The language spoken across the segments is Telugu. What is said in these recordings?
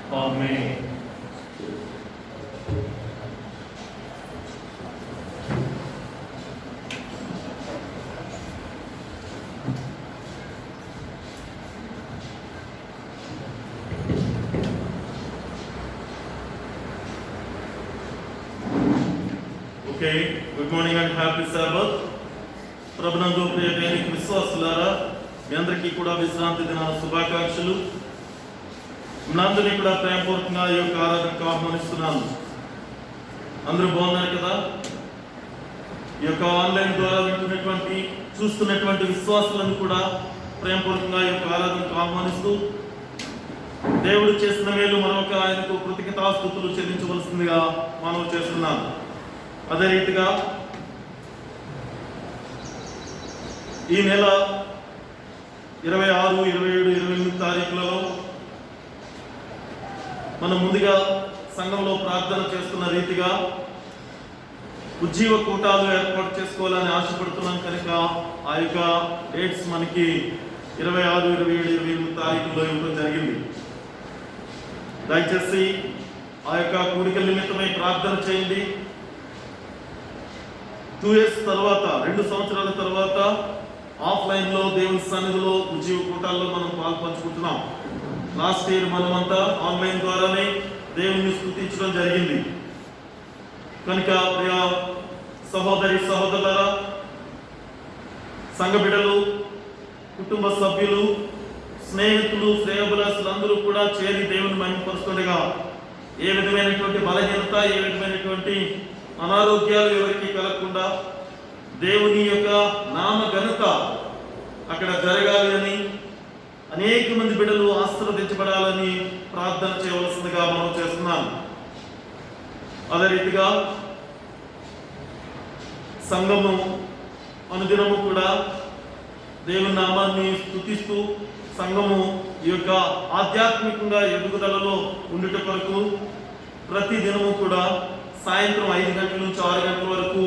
Amen. Okay, good morning and happy Sabbath. ప్రభునందు ప్రియ దైనిక విశ్వాసులారా, మీ అందరికీ కూడా విశ్రాంతి దిన శుభాకాంక్షలు. మనందరినీ కూడా ప్రేమపూర్వకంగా ఈ యొక్క ఆరాధనకు ఆహ్వానిస్తున్నాను. అందరూ బాగున్నారు కదా? ఈ యొక్క ఆన్లైన్ ద్వారా వింటున్నటువంటి చూస్తున్నటువంటి విశ్వాసులను కూడా ప్రేమపూర్వకంగా ఈ యొక్క ఆరాధనకు ఆహ్వానిస్తూ దేవుడు చేసిన మేలు మరొక ఆయనకు కృతజ్ఞతాస్తుతులు చెల్లించవలసిందిగా మనం చేస్తున్నాం. అదే రీతిగా ఈ నెల 26, 27, 28 తారీఖులలో మనం ముందుగా సంఘంలో ప్రార్థన చేస్తున్న రీతిగా ఉజ్జీవ కూటాలు ఏర్పాటు చేసుకోవాలని ఆశపడుతున్నాం కనుక ఆ యొక్క డేట్స్ మనకి 26, 27, 28 తారీఖుల్లో ఇవ్వడం జరిగింది. దయచేసి ఆ యొక్క కూడికల నిమిత్తమై ప్రార్థన చేయండి. 2 years తర్వాత, 2 సంవత్సరాల తర్వాత ఆఫ్లైన్లో దేవుని సన్నిధిలో ఉజ్జీవ కూటాల్లో మనం పాల్పంచుకుంటున్నాం. లాస్ట్ ఇయర్ మనమంతా ఆన్లైన్ ద్వారానే దేవుని స్తుతించడం జరిగింది. కనుక ప్రియ సహోదరి సహోదరులారా, సంఘ బిడ్డలు, కుటుంబ సభ్యులు, స్నేహితులు, శ్రేయోభిలాషులు అందరూ కూడా చేరి దేవుని మహిమపరుస్తుండగా ఏ విధమైనటువంటి బలహీనత, ఏ విధమైనటువంటి అనారోగ్యాలు ఎవరికి కలగకుండా దేవుని యొక్క నామ ఘనత అక్కడ జరగాలి అని, అనేక మంది బిడ్డలు ఆశీర్వదించబడాలని ప్రార్థన చేయవలసిందిగా మనం చేస్తున్నాం. అదే రీతిగా సంఘము అనుదినము కూడా దేవుని నామాన్ని స్తుతిస్తూ సంఘము ఈ యొక్క ఆధ్యాత్మికంగా ఎదుగుదలలో ఉండుట కొరకు ప్రతి దినము కూడా సాయంత్రం 5 గంటల నుంచి 6 గంటల వరకు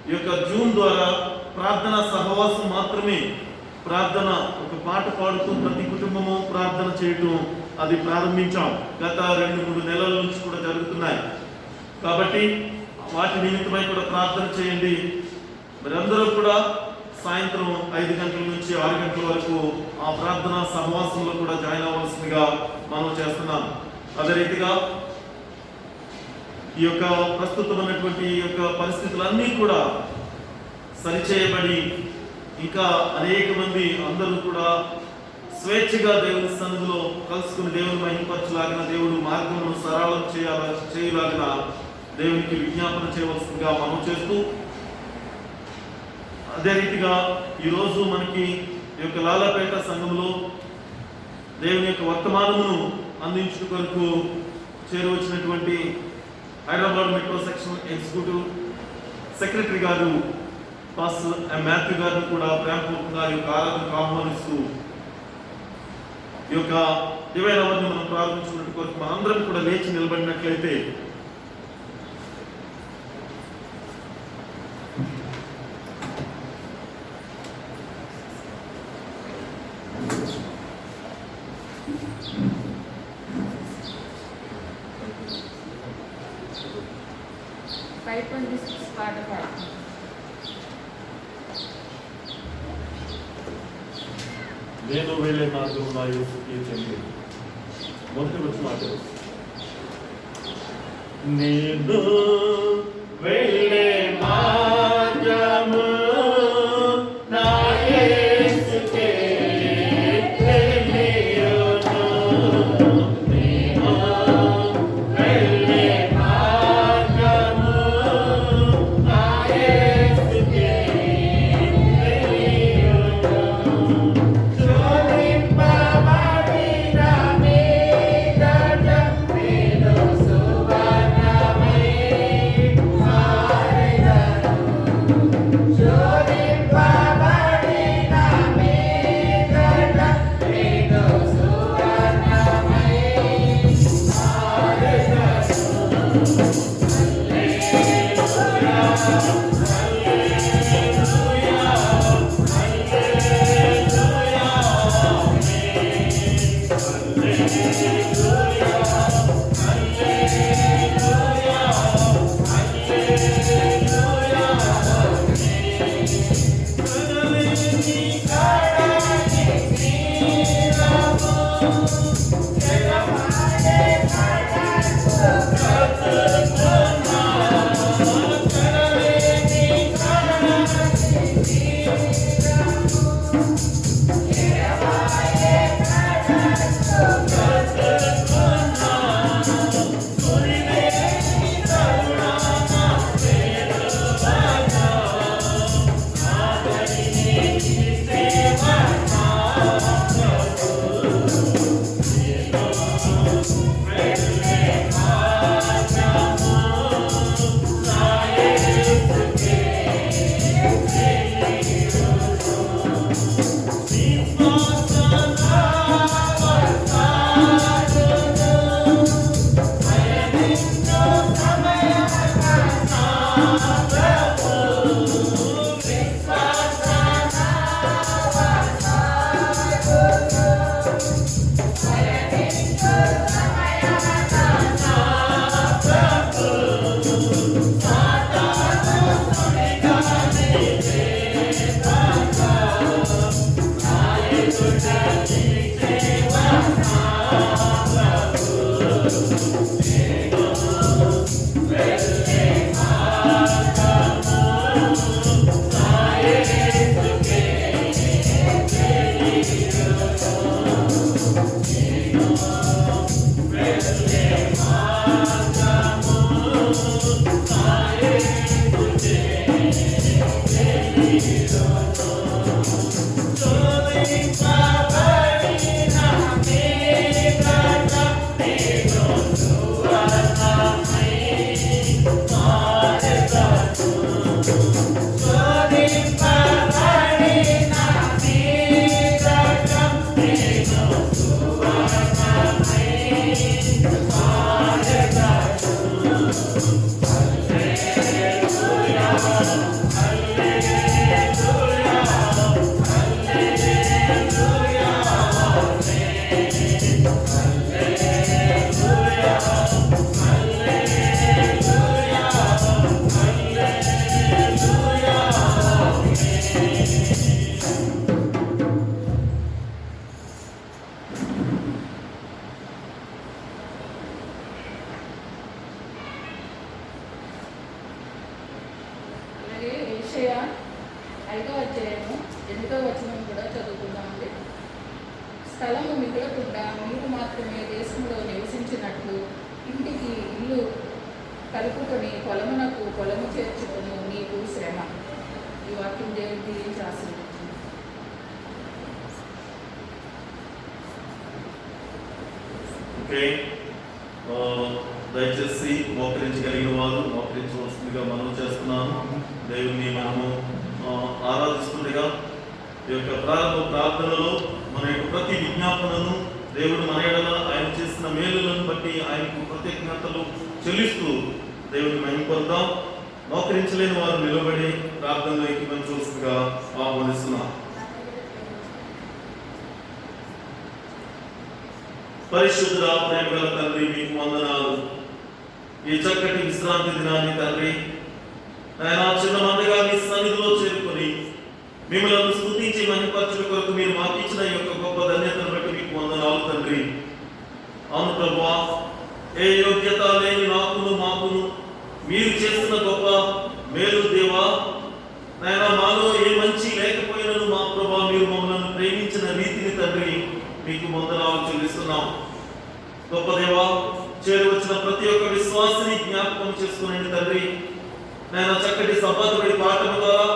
ఈ యొక్క జూమ్ ద్వారా ప్రార్థన సహవాసం మాత్రమే, ప్రార్థన ఒక పాట పాడుతూ ప్రతి కుటుంబము ప్రార్థన చేయటం అది ప్రారంభించాం. గత 2-3 నెలల నుంచి కూడా జరుగుతున్నాయి. కాబట్టి వాటి నిమిత్తమై కూడా ప్రార్థన చేయండి. మరి అందరూ కూడా సాయంత్రం 5 గంటల నుంచి 6 గంటల వరకు ఆ ప్రార్థన సహవాసంలో కూడా జాయిన్ అవ్వాల్సిందిగా మనం చేస్తున్నాం. అదే రీతిగా ఈ యొక్క ప్రస్తుతమైనటువంటి ఈ యొక్క పరిస్థితులన్నీ కూడా సరిచేయబడి ఇంకా అనేక మంది అందరూ కూడా స్వేచ్ఛగా దేవుని సన్నిధిలో కలుసుకుని దేవుని మహిమపరచలాగిన, దేవుడు మార్గమును సరళం చేయలాగిన దేవునికి విజ్ఞాపన చేయవలసిందిగా మనం చేస్తూ, అదే రీతిగా ఈరోజు మనకి ఈ యొక్క లాలాపేట సంఘంలో దేవుని యొక్క వర్తమానమును అందించుట కొరకు చేరువచ్చినటువంటి Hyderabad metro section executive secretary గారు పాస్టర్ మాథ్యూ గారిని కూడా ప్రేమపూర్వకంగా ఈ యొక్క ఆరాధనకు ఆహ్వానిస్తూ ఈ యొక్క డివైన్ అవర్ని మనం ప్రారంభించుకున్న కొరకు మనందరం కూడా లేచి నిలబడినట్లయితే 526 పాట పాడుతున్నాం. నేను వెళ్ళే మార్గం నా యేసుకే తెలియదు. మొదటి వచ్చి మాట నేను వెళ్ళే మార్గము నా యేసుకే తెలియదు. నేను వెళ్ళే మార్గము నా యేసుకే తెలియదు. శోధింపబడిన మీదట నేను సువర్ణమై మారెదను. శోధింపబడిన మీదట నేను సువర్ణమై యెషయా 5వ అధ్యాయము 8వ వచనం కూడా చదువుకుందామండి. స్థలము మిగలకుండా మీరు మాత్రమే దేశంలో నివసించినట్లు ఇంటికి ఇల్లు కలుపుకొని పొలమునకు పొలము చేర్చుకుని నీకు శ్రమ. ఈ వాక్యం దేవుని దీవించి ఆశీర్వదించండి. దయచేసి మోకరించగలిగిన వారు మోకరించవలసిందిగా మనం చేస్తున్నాను. దేవుని మనము ఆరాధిస్తుండగా ఈ యొక్క ప్రార్థనలో మన యొక్క ప్రతి విజ్ఞాపనను దేవుడు మన ఎడల ఆయన చేసిన మేలులను బట్టి ఆయనకు కృతజ్ఞతలు చెల్లిస్తూ దేవుని మహిమపడదాం. మోకరించలేని వారు నిలబడి ప్రార్థనలో ఎక్కించవలసిందిగా ఆహ్వానిస్తున్నాం. పరిశుద్ధుడా, ప్రేమగల తండ్రి, మీకు వందనాలు. ఈ చక్కటి విశ్రాంతి దినాన్ని తండ్రి ఆయన చిన్న మందగా మీ సన్నిధిలో చేరుకొని మిమ్మల్ని స్తుతించి మహిమపరచుట కొరకు మీరు మాకు ఇచ్చిన ఈ యొక్క గొప్ప ధన్యతను బట్టి మీకు వందనాలు తండ్రి. అవును ప్రభువా, ఏ యోగ్యత లేని నాకును మాకును మీరు చేస్తున్న గొప్ప మేలు దేవా. నాయన మాలో ఏ మంచి లేకపోయినను మా ప్రభువా మీరు మమ్మల్ని ప్రేమించిన రీతిని తండ్రి మీకు వందనాలు చెల్లిస్తున్నాం. గొప్ప దేవా, చేరి వచ్చిన ప్రతి ఒక్క విశ్వాసిని జ్ఞాపకం చేసుకునండి తండ్రి. నాయన చక్కటి సబ్బాతుడి పాఠం ద్వారా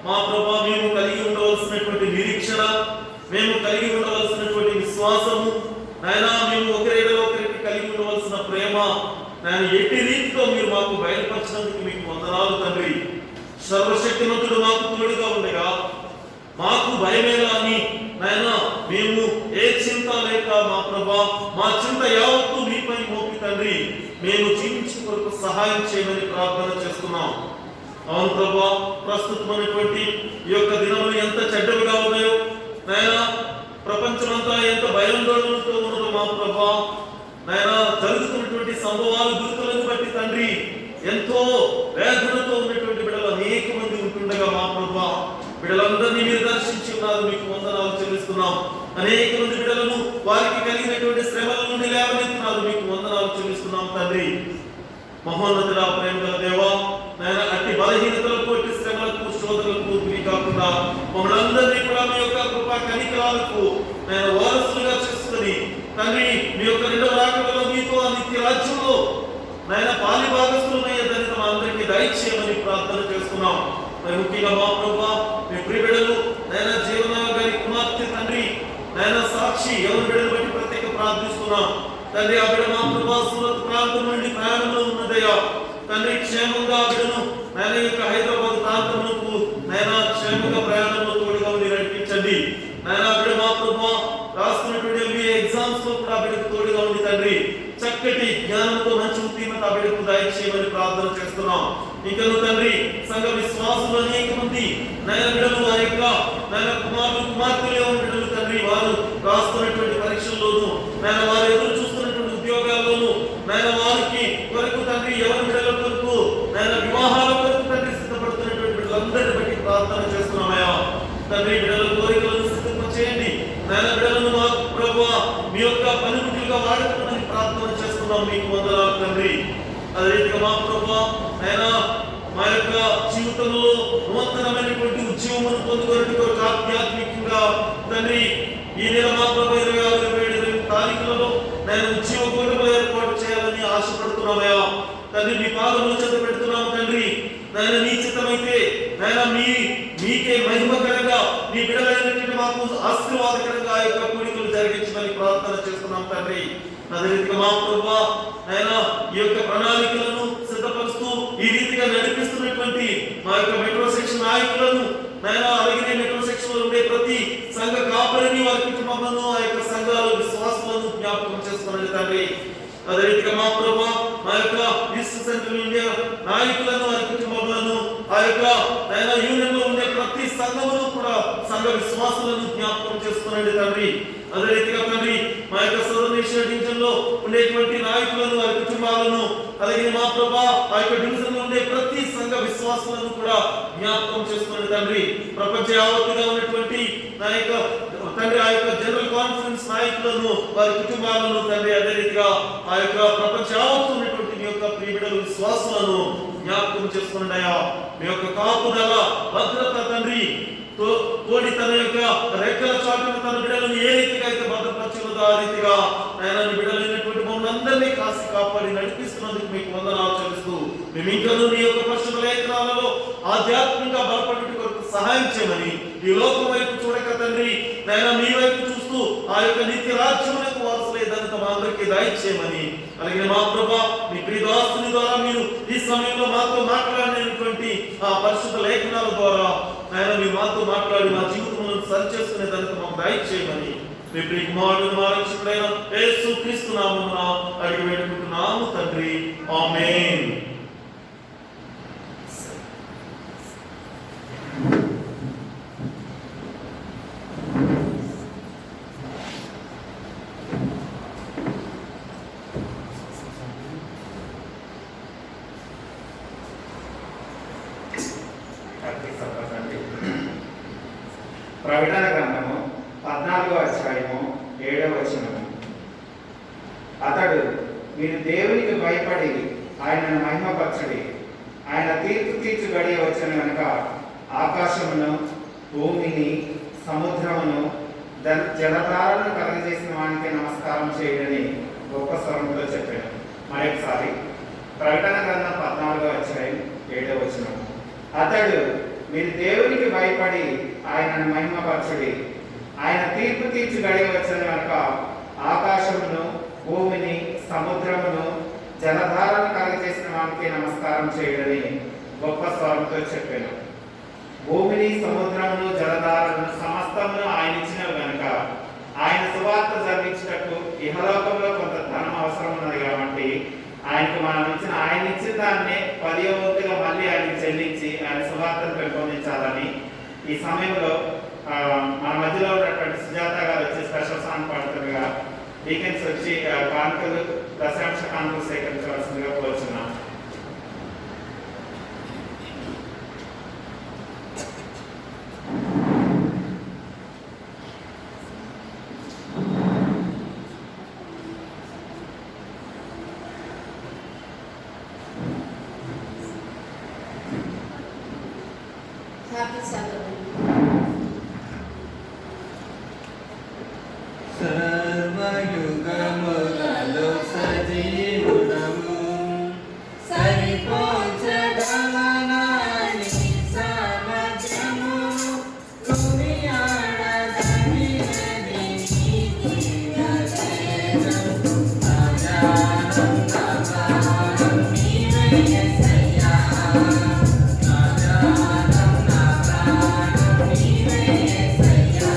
మా ప్రభువా మేము కలిగి ఉండవలసినటువంటి నిరీక్షణ, మేము కలిగి ఉండవలసినటువంటి విశ్వాసము, నాయన మేము ఒకరిలో ఒకరికి కలిగి ఉండవలసిన ప్రేమ, నాయన ఎట్టి రీతితో మీరు మాకు బయలుపరిచినందుకు మీకు వందనాలు తండ్రి. సర్వశక్తిమంతుడు మాకు తోడుగా ఉండగా మాకు భయమేలా అని నాయన మేము ఏ చింత లేక మా ప్రభా మా చింత యావత్తు మీపై మోపి తండ్రి మేము జీవించే కొరకు సహాయం చేయమని ప్రార్థన చేస్తున్నాం. అవును ప్రభా, ప్రస్తుతమైనటువంటి ఈ యొక్క దినములు ఎంత చెడ్డవిగా ఉన్నాయో నాయన, ప్రపంచమంతా ఎంత భయాందోళనతో ఉన్నదో మా ప్రభా నాయన, జరుగుతున్నటువంటి సంభవాలు గుర్తులను బట్టి తండ్రి ఎంతో వేదనతో ఉన్నటువంటి బిడ్డలు అనేక మంది ఉంటుండగా మా ప్రభా బిడ్డలందరినీ మీరు దర్శించి ఉన్నారు, మీకు వందనాలు చెల్లిస్తున్నాం. అనేక మంది బిడ్డలను వారికి కలిగినటువంటి శ్రమల నుండి లేవనెత్తున్నారు, మీకు వందనాలు చెల్లిస్తున్నాం తండ్రి. మహోన్నతుల ప్రేమ గల దేవా, నాయన అట్టి బలహీనతలకు, అట్టి శ్రమలకు, శోధనలకు గురి కాకుండా మమ్మల్ని అందరినీ కూడా మీ యొక్క కృపా కనికరాలకు నేను వారసులుగా చేసుకుని తండ్రి మీ యొక్క రెండవ రాకడలో మీతో నిత్య రాజ్యంలో నాయన పాలి భాగస్థులమయ్యే ధన్యత మా అందరికీ దయచేయమని ప్రార్థన చేస్తున్నాం. మరి ముఖ్యంగా మా ప్రభువా మీ ప్రియబిడ్డలు నాయన జీవన గారి కుమార్తె తండ్రి నాయన సాక్షి ఎవరి బిడ్డలు బట్టి ప్రత్యేక ప్రార్థిస్తున్నాం తండ్రి. ఆ బిడ్డ మా ప్రభువా సూరత్ ప్రాంతం నుండి ప్రయాణంలో ఉన్నదయ్యా తండ్రి, క్షేమంగా ఆ బిడ్డను నాయన యొక్క హైదరాబాద్ ప్రాంతములకు నాయన క్షేమంగా ప్రయాణంలో తోడుగా మీరు నడిపించండి నాయన. ఆ బిడ్డ మా ప్రభువా రాస్తున్నటువంటి MBA ఎగ్జామ్స్ లో కూడా బిడ్డకు తోడుగా ఉంది తండ్రి. చక్కటి జ్ఞానంతో మంచి ఉత్తీర్ణత ఆ బిడ్డకు దయచేయమని ప్రార్థన చేస్తున్నాం. ఇంకను తండ్రి సంఘ విశ్వాసులు అనేక మంది నాయన బిడ్డలు వారి యొక్క నాయన కుమారులు కుమార్తెలు ఎవరి బిడ్డలు తండ్రి వారు రాస్తున్నటువంటి పరీక్షల్లోనూ నాయన వారు ఎదురు చూస్తున్నటువంటి ఉద్యోగాల్లోనూ నాయన వారికి కొరకు తండ్రి ఎవరి బిడ్డల కొరకు నాయన వివాహాల కొరకు తండ్రి సిద్ధపడుతున్నటువంటి బిడ్డలందరిని బట్టి ప్రార్థన చేస్తున్నామయ్యా తండ్రి. బిడ్డల కోరికలను సిద్ధపరిచేయండి నాయన. బిడ్డలను మా ప్రభువా మీ యొక్క పనిముట్లుగా వాడుకోమని ప్రార్థన చేస్తున్నాం, మీకు వందనాలు తండ్రి. అదే రీతిగా మా ప్రభువా నాయన మా యొక్క జీవితంలో నూతనమైనటువంటి ఉద్యమమును పొందుకొరకు ఆధ్యాత్మికంగా తండ్రి ఈ నెల మా ప్రభు 26, 27 తారీఖులలో నేను ఉద్యమ కూటములు ఏర్పాటు చేయాలని ఆశపడుతున్నామయ్యా తండ్రి. మీ పాదముల చెంత పెడుతున్నాము తండ్రి. నాయన నీ చిత్తమైతే నాయన మీకే మహిమకరంగా మీ బిడ్డలైనటువంటి మాకు ఆశీర్వాదకరంగా ఆ యొక్క కూడికలు జరిగించమని ప్రార్థన చేస్తున్నాం తండ్రి. అదే రీతిగా మా ప్రభువా నాయన ఈ యొక్క ప్రణాళికలను సిద్ధపరుస్తూ ఈ రీతిగా నడిపిస్తున్నటువంటి మా యొక్క మెట్రో సెక్షన్ నాయకులను నాయన, అలాగే మెట్రో సెక్షన్ లో ఉండే ప్రతి సంఘ కాపరిని వారి కుటుంబాలను ఆ యొక్క సంఘాల విశ్వాసాలను జ్ఞాపకం చేసుకోండి తండ్రి. అదే రీతిగా మా ప్రభువా మా యొక్క ఈస్ట్ సెంట్రల్ ఇండియా నాయకులను వారి కుటుంబాలను ఆ యొక్క నాయన యూనియన్ లో ఉండే ప్రతి సంఘమును కూడా సంఘ విశ్వాసాలను జ్ఞాపకం చేసుకోండి తండ్రి. అదే రీతిగా తండ్రి మా యొక్క సదరన్ ఏషియా డివిజన్ లో ఉండేటువంటి నాయకులను వారి కుటుంబాలను అలాగే మా ప్రభువా ఆ యొక్క డివిజన్ లో ఉండే ప్రతి సంఘ విశ్వాసాలను కూడా జ్ఞాపకం చేసుకోండి తండ్రి. ప్రపంచ యావత్తుగా ఉన్నటువంటి నా యొక్క తండ్రి ఆ యొక్క జనరల్ కాన్ఫరెన్స్ నాయకులను వారి కుటుంబాలను తండ్రి అదే రీతిగా ఆ యొక్క ప్రపంచ యావత్తు ఉన్నటువంటి మీ యొక్క ప్రియబిడ్డల విశ్వాసాలను జ్ఞాపకం చేసుకోండి అయ్యా. మీ యొక్క కాపుదల భద్రత తండ్రి తోడి తన యొక్క రెక్కల చాటున తన బిడ్డలను ఏ రీతిగా అయితే భద్రపరిచినదో ఆ రీతిగా ఆయన బిడ్డలైనటువంటి మమ్మల్ని అందరినీ కాసి కాపాడి నడిపిస్తున్నందుకు మీకు వందనాలు చెల్లిస్తూ మేము ఇంకా మీ యొక్క పరిశుద్ధ లేఖనాలలో ఆధ్యాత్మికంగా బలపడుట కొరకు సహాయం చేయమని ఈ లోకం వైపు చూడక తండ్రి నాయన మీ వైపు చూస్తూ ఆ యొక్క నిత్య రాజ్యమునకు వారసులేదని మా అందరికీ దయచేయమని అలాగే మా ప్రభువా మీ ప్రియదాసుని ద్వారా మీరు ఈ సమయంలో మాతో మాట్లాడినటువంటి ఆ పరిశుద్ధ లేఖనాల ద్వారా ఆయన మీ మాతో మాట్లాడి మా జీవితంలో సరి చేసుకునే దానికి మాకు దయచేయమని మీ ప్రియ కుమారుడు మా రక్షకుడైన యేసు క్రీస్తు నామమున అడిగి వేడుకుంటున్నాము తండ్రి. ఆమేన్. ప్రకటన గ్రంథము 14వ అధ్యాయము 7వ వచనము. అతడు, మీరు దేవునికి భయపడి ఆయనను మహిమపరచడి, ఆయన తీర్పు తీర్చు గడియ వచ్చిన కనుక ఆకాశమును, భూమిని, సముద్రమును, జలధారను కలగజేసిన వానికి నమస్కారం చేయడని గొప్ప స్వరంతో చెప్పాడు. మరొకసారి ప్రకటన గ్రంథం 14వ అధ్యాయం 7వ వచనం. అతడు, మీరు దేవునికి భయపడి ఆయనను మహిమపరచుడి, ఆయన తీర్పు తీర్చి గడియ వచ్చిన కనుక ఆకాశమును, భూమిని, సముద్రమును, జలధారను కలగజేసిన వానికి నమస్కారం చేయడని గొప్ప స్వరంతో చెప్పాను. భూమిని, సముద్రమును, జలధారను సమస్తమును ఆయన ఇచ్చినవి కనుక ఆయన సువార్త జరిగించేటట్టు ఇహలోకంలో కొంత ధనం అవసరం ఉన్నది కాబట్టి ఆయన ఇచ్చిన దాన్నే 10వ వంతుగా మళ్ళీ ఆయనకి చెల్లించి ఆయన సువార్తను పెంపొందించాలని ఈ సమయంలో మన మధ్యలో ఉన్నటువంటి సుజాత గారు వచ్చి స్పెషల్ సాంగ్ పాడుతుండగా డీకెన్స్ వచ్చి కానుకలు, దశాంశ కానుకలు సేకరించవలసిందిగా కోరుచున్నాం. సర్వయుగములలో సజీవుడము, సరిపోల్చగలనాని సామర్థ్యము, కొనియాడదగినది నీ దివ్యతేజం. నా జ్ఞానం, నా ప్రాణం నీవే యేసయ్యా, నా జ్ఞానం, నా ప్రాణం నీవే యేసయ్యా.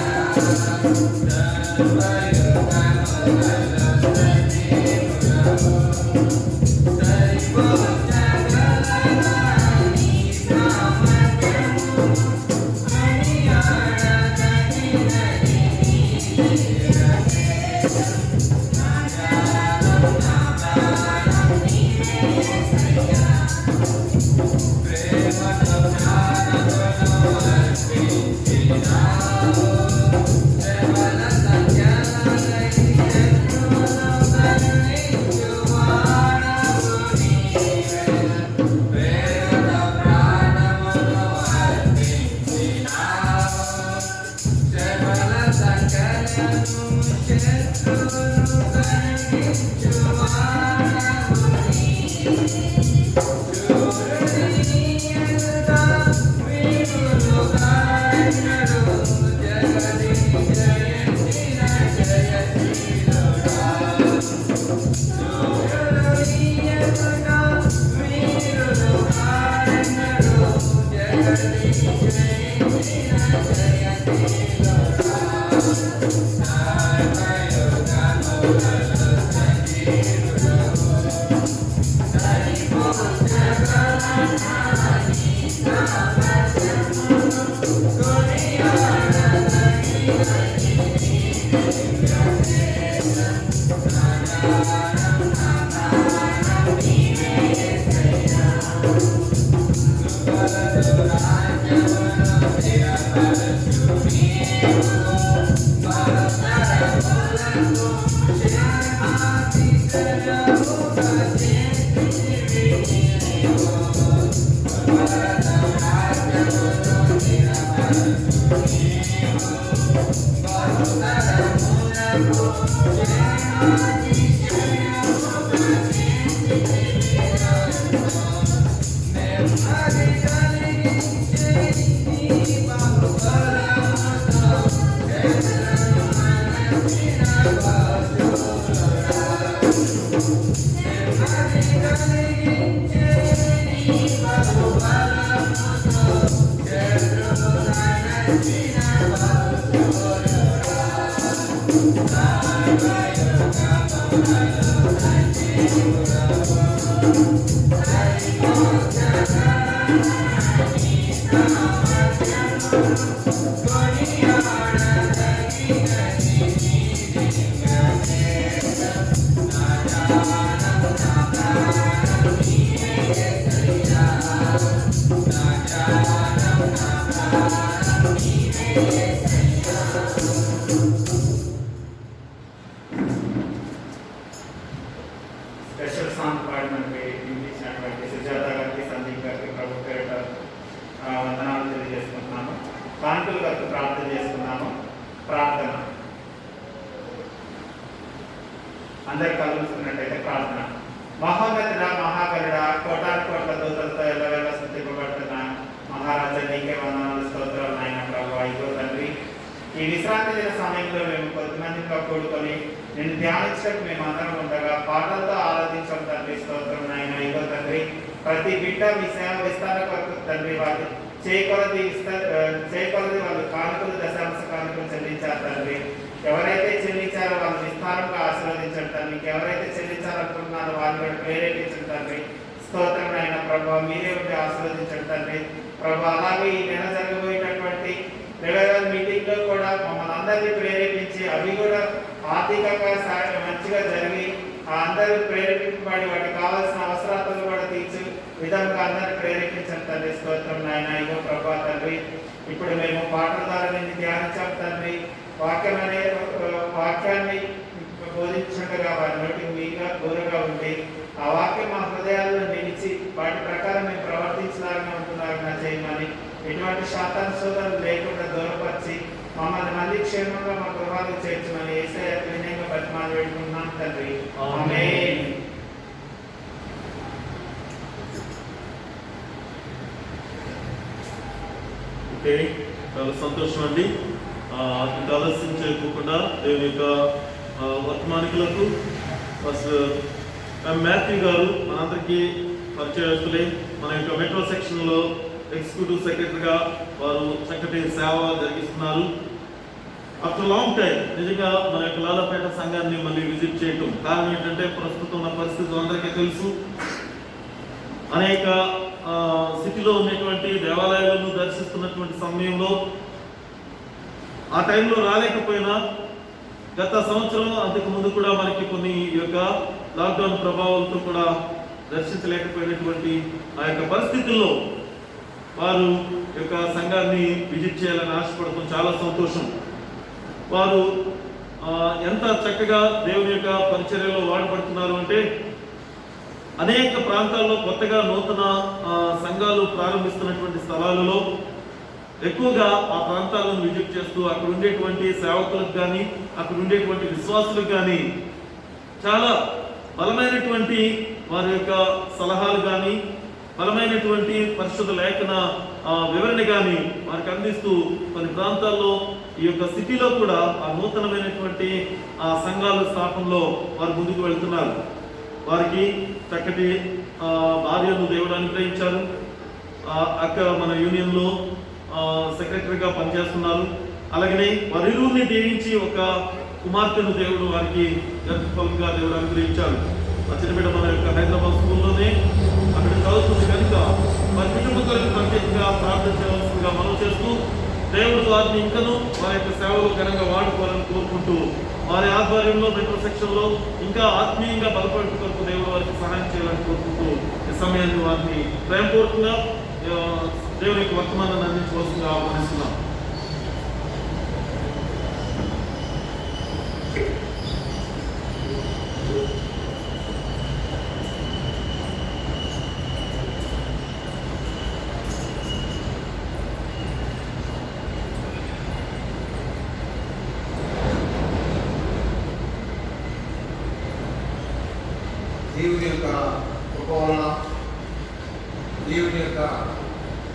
స్పెషల్ సాంగ్ పాడి మనకి వినిపించినటువంటి సుజాత గారికి, సందీప్ గారికి ప్రభు పేరిట వందనాలు తెలియజేసుకుంటున్నాము. కాంతులు గారికి ప్రార్థన చేసుకున్నాము. ప్రార్థన అందరు కలుగుతున్నట్టయితే ప్రార్థన. మహోన్నతుడ, మహాకరుడ, కోటాను కోట్ల దూతలతో ఎల్లవేళ స్తుతింపబడుతున్న మహారాజా నీకే వందనాలు, స్తోత్రాలు నాయన ప్రభువా. ఇదిగో తండ్రి, ఈ విశ్రాంతి దిన సమయంలో మేము కొద్దిమందిగా కూడుకొని నేను ధ్యానించడానికి మేము అందరం ఉండగా పాటలతో ఆరాధించడం తండ్రి, స్తోత్రం నాయన. ఇదిగో తండ్రి, ప్రతి బిడ్డ మీ సేవ విస్తార కొరకు తండ్రి వాళ్ళు చేయకొలది వాళ్ళు కానుకలు, దశాంశ కానుకలు చెల్లించారు తండ్రి. ఎవరైతే చెల్లించారో వాళ్ళు విస్తారంగా ఆశీర్వదించండి తండ్రి. ఎవరైతే చెల్లించాలనుకుంటున్నారో వాళ్ళు కూడా ప్రేరేపించండి తండ్రి, స్తోత్రం అయిన ప్రభావ. మీరే ఉండి ఆశీర్వదించండి తండ్రి ప్రభావ. అలాగే ఈ నెల జరగబోయేటటువంటి రెవెన్యూ మీటింగ్ లో కూడా మమ్మల్ని అందరినీ ప్రేరేపించి అవి కూడా ఆర్థికంగా మంచిగా జరిగి అందరూ ప్రేరేపింపబడి వాటికి కావాల్సిన అవసరాలను కూడా తీర్చు విధంగా అందరూ ప్రేరేపించండి తండ్రి, స్తోత్రం నాయన. ఇగో ప్రభా తండ్రి, ఇప్పుడు మేము పాటల ద్వారా నిన్ను ధ్యానించాం తండ్రి. వాక్యాన్ని బోధించగా వారి నోటికి మీగా గోరుగా ఉండి ఆ వాక్యం మా హృదయాల్లో నిలిచి వాటి ప్రకారం మేము ప్రవర్తించలాగా ఉంటున్నారని చేయమని, ఎటువంటి శాతాంశోధనలు లేకుండా దూరపరిచి మమ్మల్ని మళ్ళీ క్షేమంగా మా గృహాలకు చేర్చమని యేసయ్య వినయంగా బతిమాలు పెట్టుకుంటున్నాం తండ్రి. ఆమేన్. ఓకే, చాలా సంతోషం అండి. ఇంకా ఆలస్యం చేయకుండా దేవుని యొక్క వర్తమానికులకు ఫస్ట్ మాథ్యూ గారు మనందరికీ పరిచయస్తులే. మన యొక్క మెట్రో సెక్షన్లో ఎగ్జిక్యూటివ్ సెక్రటరీగా వారు చక్కటి సేవ జరిగిస్తున్నారు. ఆఫ్టర్ లాంగ్ టైం నిజంగా మన యొక్క లాలపేట సంఘాన్ని మళ్ళీ విజిట్ చేయటం కారణం ఏంటంటే ప్రస్తుతం ఉన్న పరిస్థితులు అందరికీ తెలుసు. అనేక సిటీలో ఉన్నటువంటి దేవాలయాలను దర్శిస్తున్నటువంటి సమయంలో ఆ టైంలో రాలేకపోయినా గత సంవత్సరం అంతకు ముందు కూడా మనకి కొన్ని యొక్క లాక్డౌన్ ప్రభావాలతో కూడా దర్శించలేకపోయినటువంటి ఆ యొక్క పరిస్థితుల్లో వారు యొక్క సంఘాన్ని విజిట్ చేయాలని ఆశపడటం చాలా సంతోషం. వారు ఎంత చక్కగా దేవుని యొక్క పరిచర్యలో వాడబడుతున్నారు అంటే అనేక ప్రాంతాల్లో కొత్తగా నూతన సంఘాలు ప్రారంభిస్తున్నటువంటి స్థలాలలో ఎక్కువగా ఆ ప్రాంతాలను విజిట్ చేస్తూ అక్కడ ఉండేటువంటి సేవకులకు కానీ అక్కడ ఉండేటువంటి విశ్వాసులకు కానీ చాలా బలమైనటువంటి వారి యొక్క సలహాలు కానీ బలమైనటువంటి పరిశుద్ధ లేఖన వివరణ కానీ వారికి అందిస్తూ కొన్ని ప్రాంతాల్లో ఈ యొక్క సిటీలో కూడా ఆ నూతనమైనటువంటి సంఘాల స్థాపనలో వారు ముందుకు వెళ్తున్నారు. వారికి చక్కటి భార్యను దేవుడు అనుగ్రహించారు. అక్కడ మన యూనియన్లో సెక్రటరీగా పనిచేస్తున్నారు. అలాగనే వారిరువురిని దీవించి ఒక కుమార్తెను దేవుడు వారికి గర్భఫలంగా దేవుడు అనుగ్రహించారు. ఆ చిన్నబిడ్డ మన యొక్క హైదరాబాద్ స్కూల్లోనే అక్కడ చదువుతుంది కనుక వారి కుటుంబాలకు ప్రత్యేకంగా ప్రార్థన చేయవలసిందిగా మనం చేస్తూ దేవుడు వారిని ఇంకనూ వారి యొక్క సేవలు ఘనంగా వాడుకోవాలని కోరుకుంటూ వారి ఆధ్వర్యంలో మెట్రో సెక్షన్లో ఇంకా ఆత్మీయంగా బలపడుటకు దేవుడు వారికి సహాయం చేయాలని కోరుకుంటూ ఈ సమయాన్ని వారిని ప్రేమపూర్వకంగా దేవుని యొక్క వర్తమానాన్ని అందించవలసిందిగా ఆహ్వానిస్తున్నాం. దేవుని యొక్క కృప వలన దేవుని యొక్క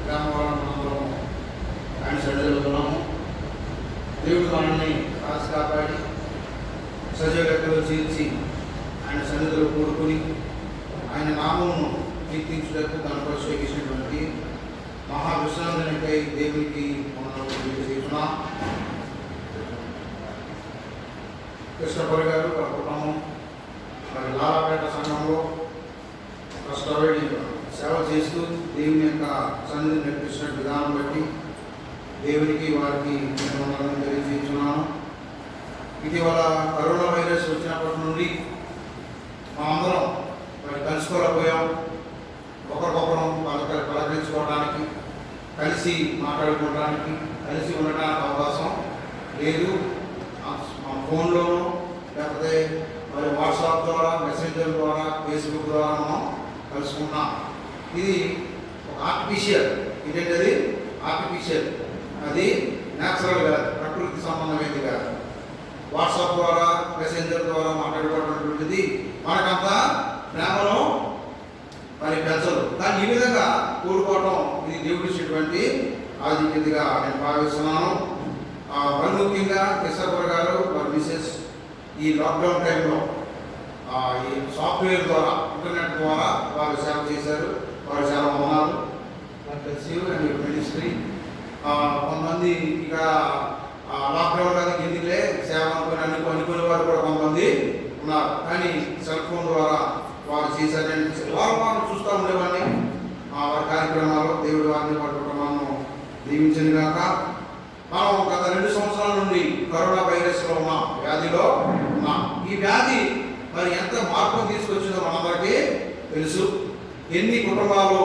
ప్రేమ వలన మనందరం ఆయన సన్నిధిలో దేవుడు మనల్ని కాసి కాపాడి సజీవతలో చేర్చి ఆయన సన్నిధిలో కూడుకుని ఆయన నామమును కీర్తించుటకు తనకు అభిషేకించినటువంటి మహావిశ్రాంతినిపై దేవునికి మనం చేస్తున్నాం. కృష్ణపల్లి గారు వారి కుటుంబం మరి లాలాపేట సంఘంలో కష్టపడి సేవ చేస్తూ దేవుని యొక్క సన్నిధిని నడిపించిన విధానం బట్టి దేవునికి వారికి నేను తెలియజేస్తున్నాను. ఇటీవల కరోనా వైరస్ వచ్చినప్పటి నుండి మా అందరం మరి కలుసుకోలేకపోయాం. ఒకరికొకరం పలకరించుకోవడానికి, కలిసి మాట్లాడుకోవడానికి, కలిసి ఉండడానికి అవకాశం లేదు. మా ఫోన్లోనో లేకపోతే మరి వాట్సాప్ ద్వారా, మెసెంజర్ ద్వారా, ఫేస్బుక్ ద్వారా మనం కలుసుకుంటున్నాం. ఇది ఒక ఆర్టిఫిషియల్, ఇదేంటది ఆర్టిఫిషియల్, అది న్యాచురల్ కాదు, ప్రకృతి సంబంధమైనది కాదు. వాట్సాప్ ద్వారా, మెసెంజర్ ద్వారా మాట్లాడుకోవటువంటిది మనకంతా ప్రేమలో మరి పెంచదు. కానీ ఈ విధంగా కూడుకోవటం ఇది దేవుడు ఇచ్చినటువంటి ఆధిక్యతగా నేను భావిస్తున్నాను. మరి ముఖ్యంగా కిషోర్ గారు వారి మిసెస్ ఈ లాక్డౌన్ టైంలో ఈ సాఫ్ట్వేర్ ద్వారా, ఇంటర్నెట్ ద్వారా వారు సేవ చేశారు. వారు చాలా వందనాలు. అండ్ మినిస్ట్రీ కొంతమంది ఇక లాక్డౌన్ కానీ ఎందుకులే సేవ అనుకునే వారు కూడా కొంతమంది ఉన్నారు. కానీ సెల్ ఫోన్ ద్వారా వారు చేశారని వారు చూస్తూ ఉండేవాడిని. వారి కార్యక్రమాలు దేవుడి వారిని వారి కుటుంబాలను దీవించింది కాక మనం గత 2 సంవత్సరాల నుండి కరోనా వైరస్లో ఉన్నాం, వ్యాధిలో ఉన్నాం. ఈ వ్యాధి మరి ఎంత మార్పును తీసుకొచ్చిందో మనందరికీ తెలుసు. ఎన్ని కుటుంబాలు,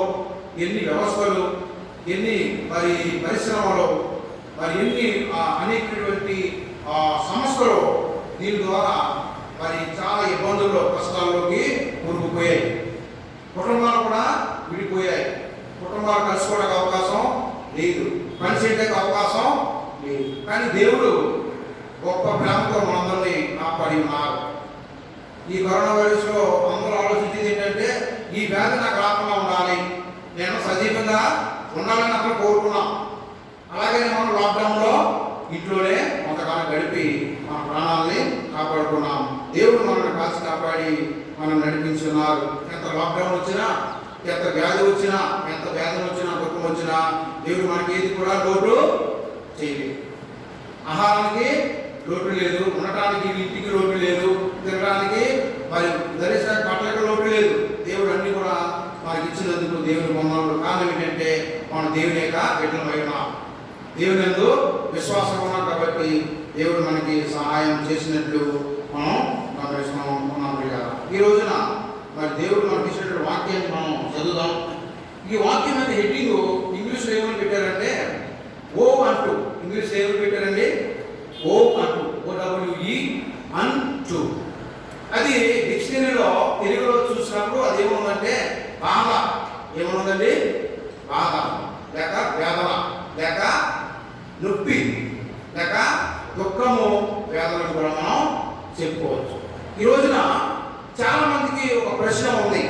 ఎన్ని వ్యవస్థలు, ఎన్ని మరి పరిశ్రమలు, మరి ఎన్ని అనేకటువంటి సంస్థలు దీని ద్వారా మరి చాలా ఇబ్బందుల్లో, కష్టాల్లోకి కూరుకుపోయాయి. కుటుంబాలు కూడా విడిపోయాయి. కుటుంబాలు కలుసుకోవడానికి అవకాశం లేదు, పని చేయడానికి అవకాశం లేదు. కానీ దేవుడు గొప్ప ప్రేమతో మనందరినీ కాపాడి ఉన్నారు. ఈ కరోనా వైరస్లో అందరూ ఆలోచించేది ఏంటంటే ఈ వ్యాధి నాకు రాకుండా ఉండాలి, నేను సజీవంగా ఉండాలని అక్కడ కోరుకున్నాం. అలాగే మనం లాక్డౌన్లో ఇంట్లోనే కొంతకాలం గడిపి మన ప్రాణాలని కాపాడుకున్నాం. దేవుడు మనల్ని కాచి కాపాడి మనం నడిపించున్నారు. ఎంత లాక్డౌన్ వచ్చినా, ఎంత వ్యాధి వచ్చినా, ఎంత వేదన వచ్చినా, దుఃఖం వచ్చినా దేవుడు మనకి ఏది కూడా లోటు చేయలేదు. ఆహారానికి లోటు లేదు, ఉండటానికి ఇంటికి లోటు లేదు, తినడానికి మరి ధరించడానికి బట్టలకు లోటు లేదు. దేవుడు అన్ని కూడా మనకి ఇచ్చినందుకు దేవుని పొందాడు. కారణం ఏంటంటే మనం దేవుని యొక్క బిడ్డలమై ఉన్నాం, దేవుని యందు విశ్వాసం ఉన్నాం. కాబట్టి దేవుడు మనకి సహాయం చేసినట్లు మనం గమనిస్తున్నాం. ఈ రోజున మరి దేవుడు మనకి ఇచ్చినటువంటి వాక్యాన్ని మనం చదువుదాం. ఈ వాక్యం యొక్క హెడ్డింగ్ ఇంగ్లీష్లో ఏమని పెట్టారంటే ఓ అంటూ. ఇంగ్లీష్లో ఏమని పెట్టారండి? ఓ అంటూ, OWE అంటూ. అది డిక్షనరీలో తెలుగులో చూసినప్పుడు అది ఏముందంటే బాధ. ఏముందండి? బాధ లేక వేదన లేక నొప్పి లేక దుఃఖము, వేదనను కూడా మనం చెప్పుకోవచ్చు. ఈ రోజున చాలా మందికి ఒక ప్రశ్న ఉంది.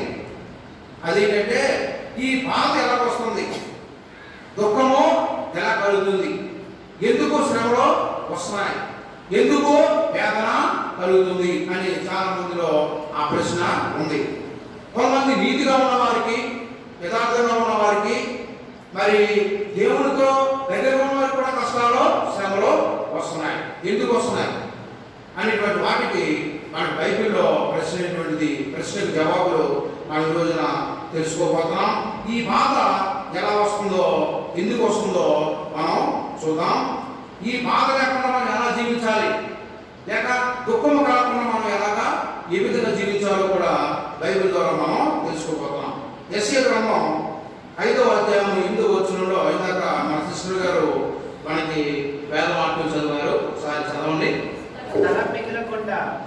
అదేంటంటే ఈ బాధ ఎలా వస్తుంది, దుఃఖము ఎలా కలుగుతుంది, ఎందుకు శ్రమలో వస్తున్నాయి, ఎందుకు వేదన కలుగుతుంది అని చాలా మందిలో ఆ ప్రశ్న ఉంది. కొంతమంది నీతిగా ఉన్న వారికి, యథార్థంగా ఉన్న వారికి, మరి దేవునితో దగ్గర ఉన్న వారికి కూడా కష్టాలు, శ్రమలు వస్తున్నాయి. ఎందుకు వస్తున్నాయి అనేటువంటి వాటికి మన బైబిల్లో ప్రశ్నకు జవాబులు మనం ఈ రోజున తెలుసుకోబోతున్నాం. ఈ బాధ ఎలా వస్తుందో, ఎందుకు వస్తుందో మనం చూద్దాం. ఈ బాధ లేకుండా మనం ఎలా జీవించాలి, లేక దుఃఖము కాకుండా మనం ఎలాగా ఏ విధంగా జీవించాలో కూడా బైబిల్ ద్వారా మనం తెలుసుకోబోతున్నాం. యెషయా గ్రంథం 5వ అధ్యాయం 8వ వచనంలో ఇందాక మన సిస్టర్ గారు మనకి వేద వాక్యం చదివారు. ఒకసారి చదవండి.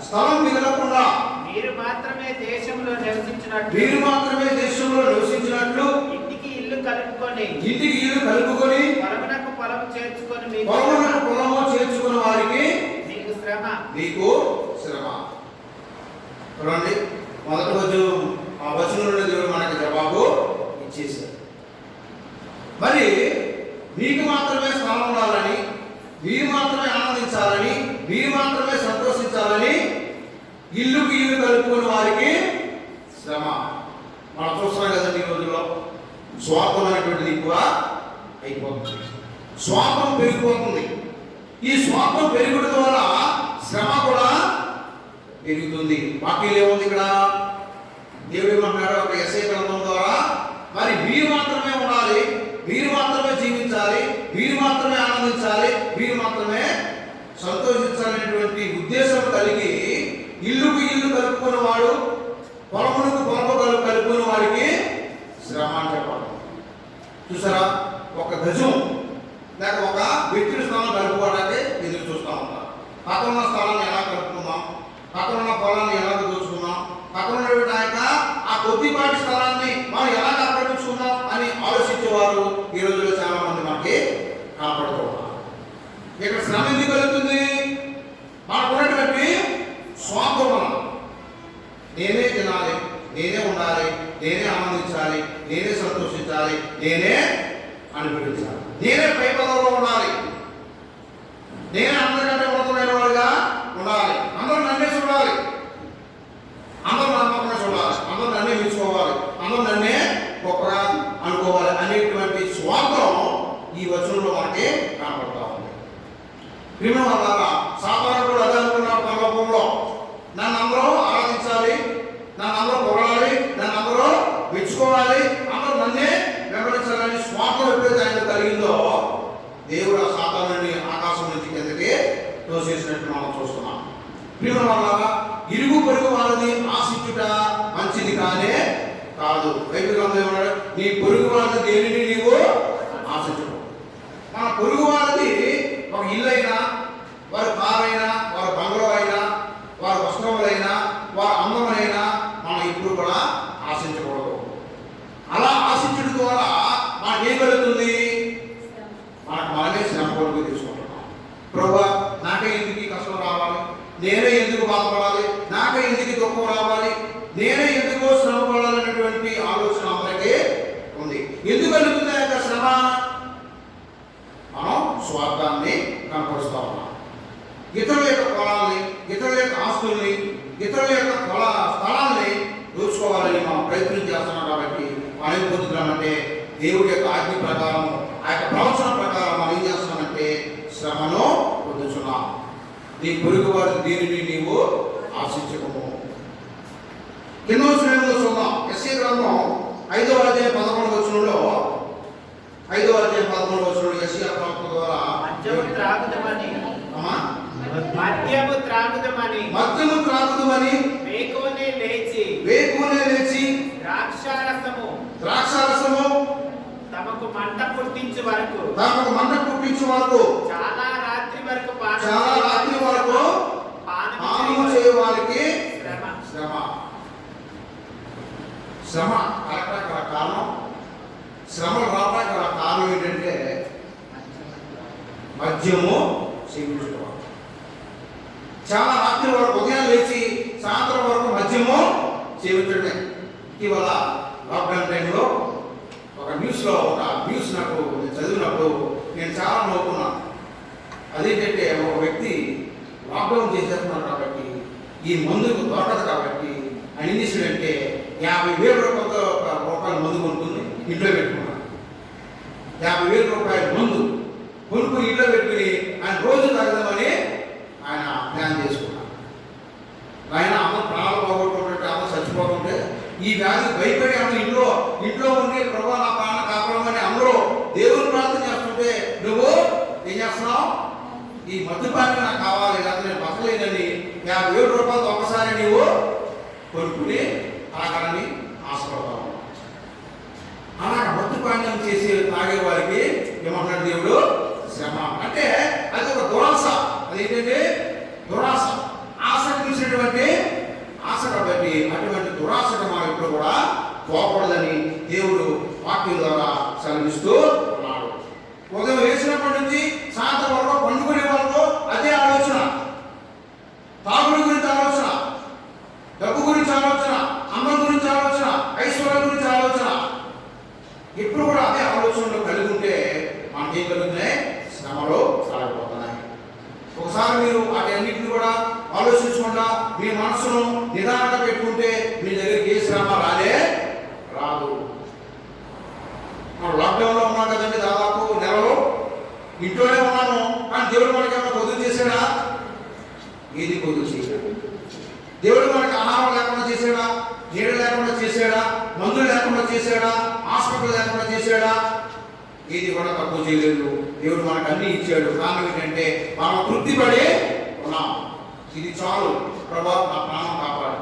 స్థలం మిగలకుండా మీరు మాత్రమే దేశంలో నివసించినట్లు ఇంటికి ఇల్లు కలుపుకొని పొలమునకు పొలము చేర్చుకున్న వారికి మీకు శ్రమ. చూడండి, మొదటి రోజు ఆ వచనంలో దేవుడు మనకి జవాబు ఇచ్చేశారు. మరి మీకు మాత్రమే స్థలం ఉండాలని, మీరు మాత్రమే ఆనందించాలని, మీరు మాత్రమే సంతోషించాలని ఇల్లుకి ఇల్లు కలుపుకునే వారికి శ్రమ. మనం చూస్తున్నాం కదండి, ఈ రోజుల్లో స్వార్థం అనేటువంటిది ఎక్కువ అయిపోతుంది, స్వార్థం పెరిగిపోతుంది. ఈ స్వార్థం పెరుగుడు ద్వారా శ్రమ కూడా పెరుగుతుంది. వాక్యం ఏముంది ఇక్కడ? దేవుడు ఏమంటున్నాడు ఒక యెషయా గ్రంథం ద్వారా, మరి మీరు మాత్రమే ఉండాలి, మీరు మాత్రమే జీవించాలి, మీరు మాత్రమే ఆనందించాలి, మీరు మాత్రమే సంతోషించాలనేటువంటి ఉద్దేశం కలిగి ఇల్లుకు ఇల్లు కలుపుకున్న వాడు, పొలమునకు పొలము కలుపుకున్న వాడికి శ్రమ అని చెప్పాలి. చూసారా, ఒక గజం లేక ఒక వ్యక్తి స్థలం కలుపుకోవడానికి ఎదురు చూస్తూ ఉంటారు. పక్కన ఉన్న స్థలాన్ని ఎలా కలుపుకుందాం, పక్కన ఉన్న పొలాన్ని ఎలా దోచుకున్నాం, పక్కన ఉన్నటువంటి ఆ కొద్దిపాటి స్థలాన్ని మనం ఎలా ఆక్రమించుకుందాం అని ఆలోచించేవారు ఈ రోజుల్లో చాలా మంది మనకి కనపడుతూ ఉన్నారు. ఇక్కడ శ్రమ ఎందుకు కలుగుతుంది? మనకున్నటువంటి స్వార్థం వలన. నేనే తినాలి, నేనే ఉండాలి, నేనే ఆనందించాలి, నేనే సంతోషించాలి, నేనే అనుభవించాలి, నేనే పై పదవిలో ఉండాలి, నేనే అందరికంటే ఉన్నతమైన వాడిగా ఉండాలి, అందరూ నన్నే చూడాలి, అందరూ నా పక్కన చూడాలి, అందరూ నన్నే మెచ్చుకోవాలి, అందరూ నన్నే గొప్పగా అనుకోవాలి అనేటువంటి స్వార్థం ఈ వచనంలో మనకి కనపడతా ఉంది. ప్రియమైన వాళ్ళ సాధారణ కూడా అదే అనుకున్నాడు పరలోకంలో. నన్ను అందరూ ఆరాధించాలి, నన్ను అందరూ పొగడాలి, నన్ను అందరూ మెచ్చుకోవాలి, అందరూ నన్నే వెంబడించాలని స్వార్థం ఎప్పుడైతే ఆయన కలిగిందో దేవుడు ఆ సాతానుని ఆకాశం నుంచి కిందకి తోసేసినట్టు మనం చూస్తున్నాం. ప్రియమైన వాళ్ళ ఇరుగు పొరుగు వారిని ఆశించుట మంచిది కానే కాదు. బైబిల్ గ్రంథం ఏమన్నాడు? నీ పొరుగు వారిని దేనిని నీవు ఆశించు. మన పొరుగు వారిది ఒక ఇల్లు అయినా, వారి కారైనా, వారి బంగ్లో అయినా, వారి వస్త్రములైనా, వారి అందమైనా మనం ఇప్పుడు కూడా ఆశించకూడదు. అలా ఆశించడం ద్వారా మనకి ఏం కలుగుతుంది? మనకు మనమే శ్రమ కొడుకు తీసుకుంటున్నాం. ప్రభువా, నాకే ఎందుకు కష్టం రావాలి, నేనే ఎందుకు బాధపడాలి, నాకే ఎందుకు దుఃఖం రావాలి, నేనే ఎందుకు శ్రమ పడాలనేటువంటి ఆలోచన అందరికీ ఉంది. ఎందుకు కలుగుతుంది ఆ యొక్క శ్రమ? మనం స్వార్థాన్ని కనపరుస్తా ఉన్నాం. ఇతరుల యొక్క పొలాల్ని, ఇతరుల యొక్క ఆస్తుల్ని, ఇతరుల యొక్క స్థలాల్ని దోచుకోవాలని మనం ప్రయత్నం చేస్తున్నాం. కాబట్టి మనం ఏం పొందుతున్నామంటే దేవుడి యొక్క ఆజ్ఞ ప్రకారం, ఆ యొక్క ప్రవచన ప్రకారం మనం ఏం చేస్తున్నామంటే శ్రమను పొందుతున్నాం. నీ పొరుగు వారి దీనిని నీవు ఆశించకము. కింద శ్రేణులు చూద్దాం. యెషయా గ్రంథం 5వ అధ్యాయం 11వ వచనంలో, 5వ అధ్యాయం 11వ వచనంలో యెషయా ప్రవక్త ద్వారా మద్యము త్రాగుదమని వేకువనే లేచి ద్రాక్షారసము తమకు మంట పుట్టించు వరకు చాలా రాత్రి వరకు పానము చేయు వారికి శ్రమ కలగడానికి గల కారణం, శ్రమలు రావడానికి గల కారణం ఏంటంటే మద్యము సేవించుకోవాలి. చాలా రాత్రి వరకు, ఉదయం లేచి సాయంత్రం వరకు మద్యము సేవించడమే. ఇటీవల లాక్డౌన్ టైంలో ఒక న్యూస్లో నాకు చదివినప్పుడు నేను చాలా నవ్వుకున్నాను. అదేంటంటే ఒక వ్యక్తి లాక్డౌన్ చేసేస్తున్నాడు కాబట్టి, ఈ మందుకు దొరకదు కాబట్టి ఆయన ఏం చేశాడంటే 50,000 రూపాయల మందు కొనుక్కుని ఇంట్లో పెట్టుకున్నాడు. 50,000 రూపాయల మందు కొనుక్కుని ఇంట్లో పెట్టుకుని ఆయన రోజు తాగదామని ఆయన ప్లాన్ చేసుకున్నాడు. ఆయన అమ్మ ప్రాణాలు పోగొట్టుకుంటే, అమ్మ చచ్చిపోతుంటే ఈ వ్యాధి భయపడి అమ్మ ఇంట్లో ఉండి ప్రభు నా ప్రాణ కాపాడమని అందరూ దేవుని ప్రార్థన చేస్తుంటే నువ్వు ఏం చేస్తున్నావు? ఈ మద్యపాన్ని నాకు కావాలి, లేకపోతే నేను బతలేనని 50,000 రూపాయలతో ఒకసారి నీవు కొనుక్కుని తాగాలని ఆశపడతావు. అలాగ మద్యపాన్యం చేసి తాగే వారికి ఏమంటున్నాడు దేవుడు? శ్రమ. అంటే అది ఒక దురాశ. అదేంటంటే దురాశ, ఆశ చూసినటువంటి ఆశ. కాబట్టి అటువంటి దురాశకు మనం ఇప్పుడు కూడా పోకూడదని దేవుడు వాక్యం ద్వారా సెలవిస్తూ ఉన్నాడు. ఉదయం వేసినప్పటి నుంచి సాయంత్రం వరకు పండుకునే వరకు అదే ఆలోచన. తాగుడు గురించి ఆలోచన, డబ్బు గురించి ఆలోచన, అందం గురించి ఆలోచన, ఐశ్వర్యం గురించి ఆలోచన. ఎప్పుడు కూడా అదే ఆలోచనలో కలిగి ఉంటే మనకేం కలుగుతున్నాయి? శ్రమలో సాగిపోతున్నాయి. ఒకసారి మీరు వాటన్నిటిని కూడా ఆలోచించకుండా మీ మనసును నిదానంగా పెట్టుకుంటే మీ దగ్గరికి ఏ శ్రమ రాదు. మనం లాక్డౌన్లో ఉన్నాం కదండి, దాదాపు నెలలో ఇంట్లోనే ఉన్నాము. కానీ దేవుడు మనకి ఏమైనా పొదుపు చేశాడా? ఏది పొదుపు చేశాడు? దేవుడు మనకి ఆహారం లేకుండా చేశాడా? నీడ లేకుండా చేశాడా? మందులు లేకుండా చేశాడా? హాస్పిటల్ లేకుండా చేశాడా? ఏది కూడా తక్కువ చేయలేదు. దేవుడు మనకు అన్ని ఇచ్చాడు. కారణం ఏంటంటే మనం తృప్తిపడి ఉన్నాం. ఇది చాలు ప్రభా, నా ప్రాణం కాపాడు.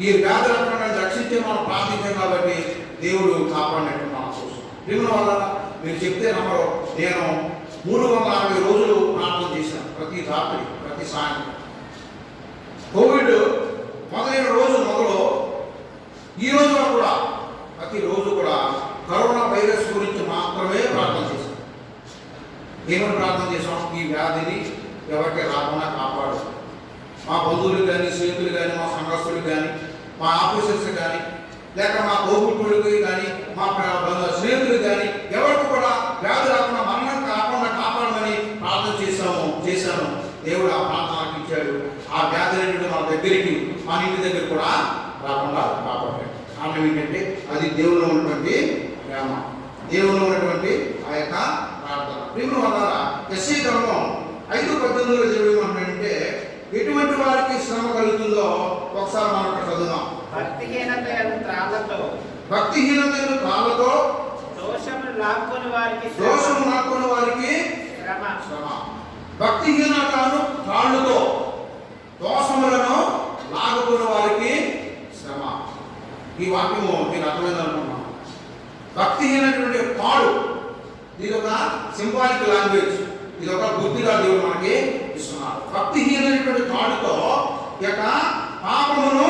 ఈ వ్యాధి రక్షణ రక్షించే మనం ప్రార్థించాం కాబట్టి దేవుడు కాపాడినట్టు మనం చూస్తాం. దేవుని వల్ల మీరు చెప్తే నమ్మరు. నేను 360 రోజులు ప్రార్థన చేశాను, ప్రతి రాత్రి, ప్రతి సాయంత్రం. కోవిడ్ మా ఆఫీసర్స్ కానీ, లేక మా తోబుట్టువులకి కానీ, మా స్నేహితులకు కానీ ఎవరికి కూడా వ్యాధి రాకుండా మరణం కాకుండా కాపాడమని ప్రార్థన చేశాను. దేవుడు ఆ ప్రార్థనకి ఇచ్చాడు. ఆ వ్యాధి అనేది మన దగ్గరికి, మన ఇంటి దగ్గర కూడా రాకుండా కాపాడాడు. కారణం ఏంటంటే అది దేవులో ఉన్నటువంటి ప్రేమ, దేవులో ఉన్నటువంటి ఆ యొక్క ప్రార్థన. ప్రేమ వల్ల యెషయా గ్రంథం 5:18 దేవుడు ఏమంటాడంటే, ఎటువంటి వారికి శ్రమ కలుగుతుందో ఒకసారి మనం చదువుదాం. భక్తిహీనతైన త్రాళ్ళతో దోషములు లాక్కొని వారికి శ్రమ. భక్తిహీనతను త్రాళ్ళతో దోషములను లాగుకున్న వారికి శ్రమ. ఈ వాక్యము మీకు అర్థమైంది అనుకున్నాను. భక్తిహీనటువంటి తాడు, ఇది ఒక సింబాలిక్ లాంగ్వేజ్, ఇది ఒక బుద్ధిగా దేవుడు మనకి ఇస్తున్నారు. భక్తిహీనటువంటి తాడుతో యొక్క పాపమును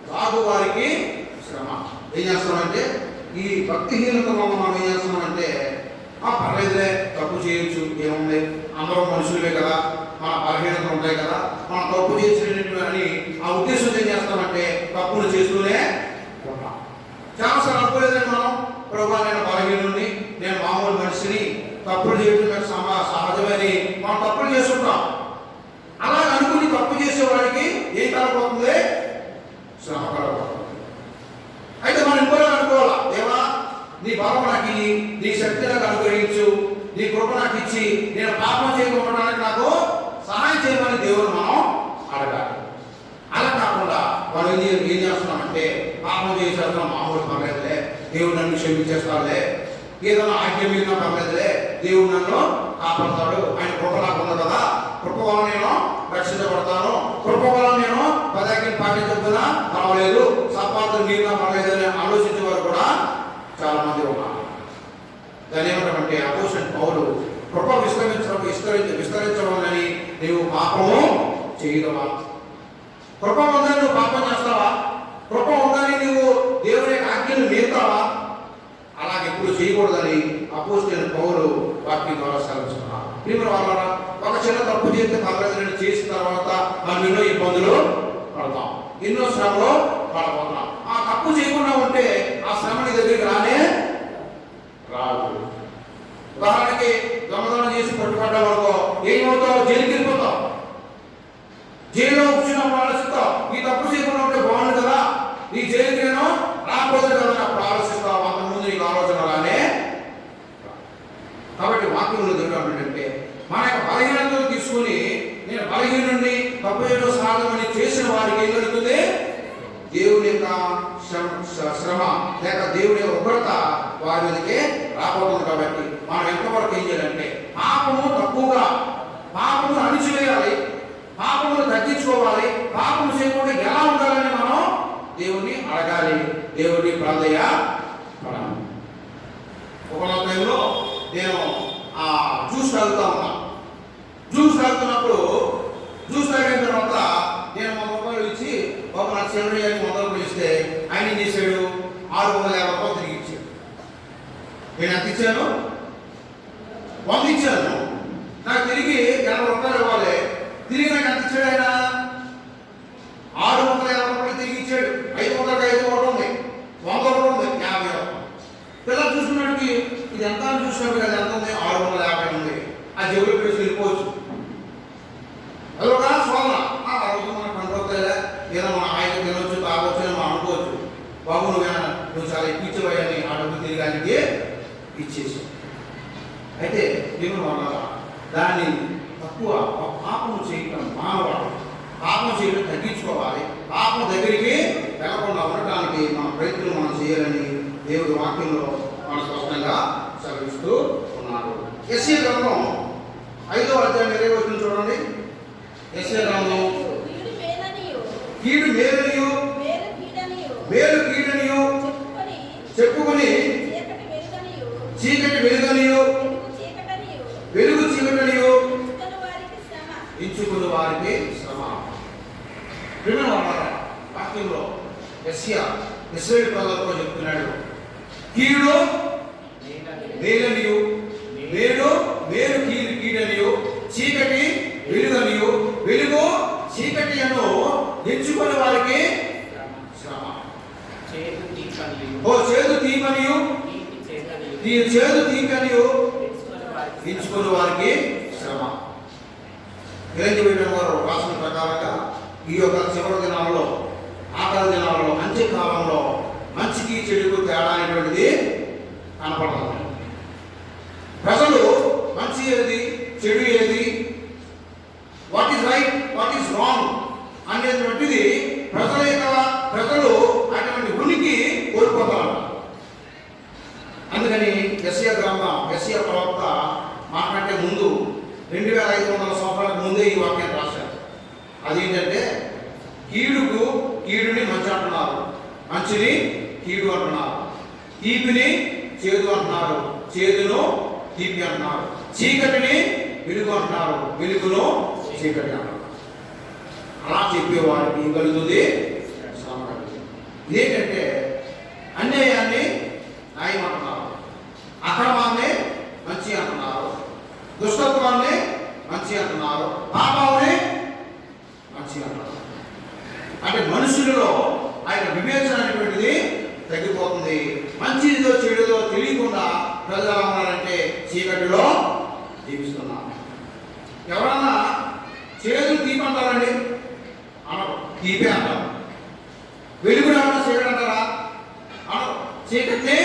లాగు వారికి శ్రమ. ఏం చేస్తామంటే, ఈ భక్తిహీనత వల్ల మనం ఏం చేస్తున్నామంటే, పర్లేదులే తప్పు చేయొచ్చు, ఏముంది, అందరం మనుషులే కదా, మన బలహీనతలు ఉంటాయి కదా, మనం తప్పు చేసినట్టు అని ఆ ఉద్దేశం ఏం చేస్తామంటే తప్పులు చేస్తూనే ఉంటాం. చాలాసార్లు అనుకోలేదండి మనం, ప్రభు నేను బలహీనుడిని, నేను మామూలు మనిషిని, తప్పులు చేయడం సహజమని మనం తప్పులు చేస్తుంటాం. అలా అనుకుని తప్పు చేసేవాడికి ఏం కలగబోతుంది? శ్రమ కలగబోతుంది. అయితే మనం ఇంకోలా అనుకోవాలా, దేవా నీ బలం నాకు ఇచ్చి, నీ శక్తి నాకు అనుగ్రహించు, నీ కృప నాకు ఇచ్చి నేను పాపం చేయకపోవడానికి నాకు సహాయం చేయమని దేవుడు మనం అడగాలి. అలా కాకుండా వాళ్ళు ఏం చేస్తున్నామంటే, పాపం చేసేస్తున్నాం, మామూలు పర్లేదులే, దేవుడు నన్ను క్షమించేస్తాడులే, ఏదైనా ఆజ్ఞ మీద పర్లేదులే, దేవుడు నన్ను కాపాడతాడు, ఆయన కృప నాకు ఉంది కదా, కృప వల్ల నేను రక్షించబడతాను, కృప వల్ల నేను పదాకిని పాటించకపోయినా పర్వాలేదు, సంపాదన మీరినా పర్లేదు అని ఆలోచించే వారు కూడా చాలా మంది ఉన్నారు. దాని ఏమంటామంటే, అపోస్తలుడైన పౌలు కృప విస్తరించడం అని నీవు పాపము చేయగలవా? కృప ఉందని నువ్వు పాపం చేస్తావా? కృప ఉందని నువ్వు దేవుని ఆజ్ఞలు మీరుతావా? అలాగే ఎప్పుడు చేయకూడదని అపోస్తలుడైన పౌలు వాక్యం ద్వారా సెలవిస్తున్నారు. ప్రియమైన వాళ్ళారా, ఒక చిన్న తప్పు చేస్తే పర్వాలేదు చేసిన తర్వాత మనం ఎన్నో ఇబ్బందులు పడతాం, ఎన్నో శ్రమలు పడబోతున్నాం. ఆ తప్పు చేయకుండా ఉంటే ఆ శ్రమ నీ దగ్గరికి రాదు. ఉదాహరణకి దొంగతనం చేసి పట్టుబడ్డ వరకు ఏమవుతావు? జైలుకి వెళ్ళిపోతావు. జైల్లో కూర్చున్నప్పుడు ఆలోచిస్తావు, ఈ తప్పు చేయకుండా ఉంటే బాగుంది కదా, ఈ జైలుకి నేను రాకపోతే కదా అప్పుడు ఆలోచిస్తావు. అంతకుముందు నీకు ఆలోచన రానే. కాబట్టి వాక్యంలో దేవుడు ఏంటంటే, మన యొక్క బలహీనతను తీసుకుని నేను బలహీనుడిని, తప్పు చేయడం సహజమని చేసిన వారికి ఏం జరుగుతుంది? దేవుని యొక్క శ్రమ లేక దేవుని యొక్క ఉగ్రత వారి మీదకే రాబోతుంది. కాబట్టి మనం ఎంతవరకు ఏం చేయాలంటే, పాపము తక్కువగా, పాపమును అణిచివేయాలి, పాపమును తగ్గించుకోవాలి, పాపము చేయకుండా ఎలా ఉండాలని మనం దేవుణ్ణి అడగాలి, దేవుడిని ప్రార్థన. ఒక టైంలో నేను జ్యూస్ తాగుతా ఉన్నా. జ్యూస్ తాగుతున్నప్పుడు జ్యూస్ తాగిన తర్వాత నేను 100 రూపాయలు ఇచ్చి ఒక నా చెల్లి 100 రూపాయలు ఇస్తే ఆయన ఏం చేశాడు? 650 రూపాయలు తిరిగి ఇచ్చాడు. నేను ఎంత ఇచ్చాను? 100 ఇచ్చాను. నాకు తిరిగి 80 రూపాయలు ఇవ్వాలి. తిరిగి నాకు ఎంత ఇచ్చాడు ఆయన? 650 రూపాయలు తిరిగి ఇచ్చాడు. 500 ఒకటి ఉంది, 100 ఒకటి ఉంది, 50 పిల్లలు చూసుకున్నట్టుకి ఇది ఎంత అని చూసినప్పుడు కదా ఎంత ఉంది? 650 ఉంది. ఆ జేబులో పెట్టి వెళ్ళిపోవచ్చు. అదొక శోధన. ఆ రోజు మనకు అనుకోవట్లేదా, ఏదో మన ఆయన తినవచ్చు, తాగొచ్చు అని మనం అనుకోవచ్చు. బాబు నువ్వు చాలా ఇప్పించవని ఆ డబ్బు తిరిగి ఆయనకి ఇచ్చేసి. అయితే దేవుని వల్ల దాన్ని తక్కువ పాపం చేయటం మానవాడు, పాపం చేయడం తగ్గించుకోవాలి, పాపం దగ్గరికి వెళ్ళకుండా ఉండటానికి మన ప్రయత్నం మనం చేయాలని దేవుడి వాక్యంలో మన స్పష్టంగా సెలవిస్తూ ఉన్నారు. యెషయా గ్రంథం 5వ అధ్యాయం 20వ వచనం చూడండి. యెషయా గ్రంథం, కీడు మేలనియు మేలు కీడనియు చెప్పుకొని చీకటి వెలుగనియు వెలుగు చీకటనియు ఎంచుకున్న వారికి శ్రమ. వాక్యంలో యెషయా ఇశ్రాయేలు ప్రజలతో చెప్తున్నాడు, కీడు మేలనియు మేలు కీడనియు చీకటి వెలుగనియు వెలుగు చీకటి అను ఎంచుకునే వారికి శ్రమ. చేదు తీపని ఓ చేదు తీపనియు తీపి చేదని ఈ చేదు తీపనియు తెలుసుకొని ఎంచుకునే వారికి శ్రమ. గ్రంథివేయడం వారు రాసిన ప్రకారంగా ఈ యొక్క చివరి దినాలలో, ఆఖరి దినాలలో, అంత్యకాలంలో మంచికి చెడుకు తేడా అనేటువంటిది కనపడుతుంది. ప్రజలు మంచి ఏది, చెడు ఏది, what is right, what is wrong అనేటువంటిది ప్రజలు అటువంటి ఉనికి కోల్పోతారు. అందుకని యెషయా గ్రంథం, యెషయా ప్రవక్త మాకంటే ముందు 2500 సంవత్సరాలకు ముందే ఈ వాక్యాన్ని రాశారు. అదేంటంటే కీడుకు కీడుని మంచి అంటున్నారు, మంచిని కీడు అంటున్నారు, తీపిని చేదు అంటున్నారు, చేదును తీపి అంటున్నారు, చీకటిని వెలుగు అంటున్నారు, వెలుగును చీకటి అంటున్నారు. అలా చెప్పేవారికి ఏం కలుగుతుంది? శ్రమ కలుగుతుంది. ఇదేంటంటే అన్యాయాన్ని న్యాయం అంటున్నారు, అక్రమాన్ని మంచి అంటున్నారు, దుష్టత్వాన్ని మంచి అంటున్నారు, పాపాన్ని మంచి అంటున్నారు. అంటే మనుషులలో ఆయన వివేచన అనేటువంటిది తగ్గిపోతుంది. మంచిదో చెడుదో తెలియకుండా ప్రజలు ఎలా ఉన్నారంటే చీకటిలో జీవిస్తున్నారు. ఎవరన్నా చేదు తీపి అంటారండి? అనరు, తీపే అంటారు. వెలుగుడు ఏమన్నా చీకటి అంటారా? అనరు, చీకటి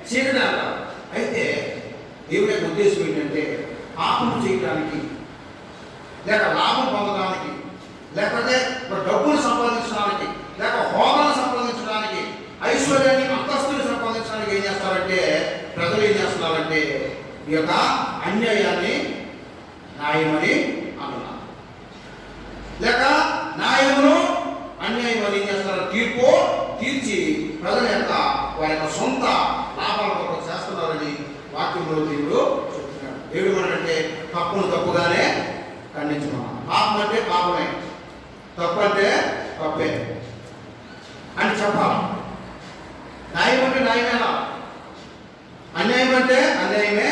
చీకటి అంటారు. అయితే దేవుని యొక్క ఉద్దేశం ఏంటంటే పాపం చేయడానికి, లేక లాభం పొందడానికి, లేకపోతే డబ్బులు సంపాదించడానికి, లేక హోదాను సంపాదించడానికి, ఐశ్వర్యాన్ని అంతస్తుని సంపాదించడానికి ఏం చేస్తారంటే ప్రజలు ఏం చేస్తున్నారంటే ఈ యొక్క అన్యాయాన్ని న్యాయమని అంటున్నారు, లేక న్యాయమును అన్యాయమని ఏం చేస్తారు? తీర్చి ప్రజల యొక్క వారి యొక్క సొంత లాభాల కొరకు చేస్తున్నారని వాక్యంలో దేవుడు చెప్తున్నాడు. దేవుడు ఏమంటే తప్పును తప్పుగానే ఖండించమన్నాడు. పాపం అంటే పాపమే, తప్పు అంటే తప్పే అని చెప్పాలి. న్యాయం అంటే న్యాయమేనా, అన్యాయం అంటే అన్యాయమే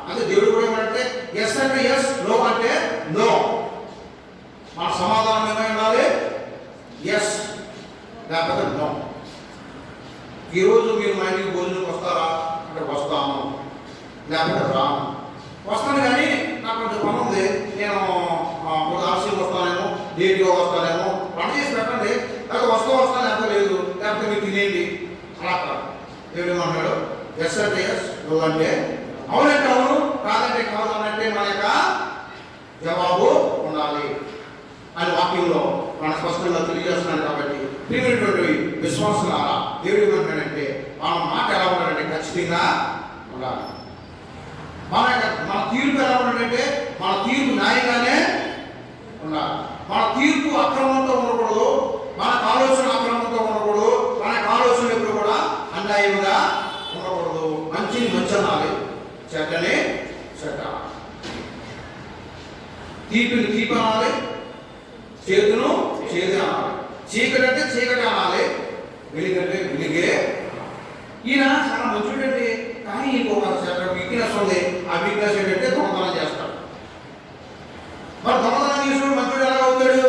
అదే దేవుడు కూడా ఏమంటే ఎస్ అంటే ఎస్, నో అంటే నో. మన సమాధానం ఏమై ఉండాలి? ఎస్ లేకపోతే నో. ఈరోజు మీరు మా ఇంటికి భోజనం వస్తారా అంటే వస్తాను, లేకపోతే రాను. వస్తాను కానీ నాకు కొంచెం పని ఉంది, నేను ఆలస్యం వస్తానేమో, లేట్గా వస్తానేమో, వంట చేసి పెట్టండి, లేకపోతే వస్తాను ఎంత లేదు, లేకపోతే మీరు తినేయండి. అలా కాదు. దేవుడు ఏమన్నాడు? ఎస్ అంటే ఎస్, నో అంటే అవునంటే అవును, కాదంటే కాదు అనంటే మన యొక్క జవాబు ఉండాలి అని వాక్యంలో మన స్పష్టంగా తెలియజేస్తున్నాడు. కాబట్టి ప్రియమైనటువంటి విశ్వాసులారా, దేవుడు ఏమంటాడంటే మన మాట ఎలా ఉండాలంటే ఖచ్చితంగా ఉండాలి. మన తీర్పు ఎలా ఉండాలంటే మన తీర్పు న్యాయంగానే ఉండాలి. మన తీర్పు అక్రమంతో ఉండకూడదు, మనకు ఆలోచన అక్రమంతో ఉండకూడదు, మనకు ఆలోచన ఎప్పుడు కూడా అన్యాయంగా ఉండకూడదు. మంచిని మంచి అనాలి, చెడ్డని చెడ్డ, తీపిని తీపి అనాలి, చేదును చేదు అనాలి, చీకటి అంటే చీకటి అనాలి, వెలుగంటే వెలుగే. ఈయన చాలా మంచిదండి, కానీ ఇంకొక వీక్నెస్ ఉంది. ఆ వీక్నెస్ ఏంటంటే దొంగతనం చేస్తాడు. మరి దొంగతనం చేసినప్పుడు మంచుడు ఎలా అవుతాడు?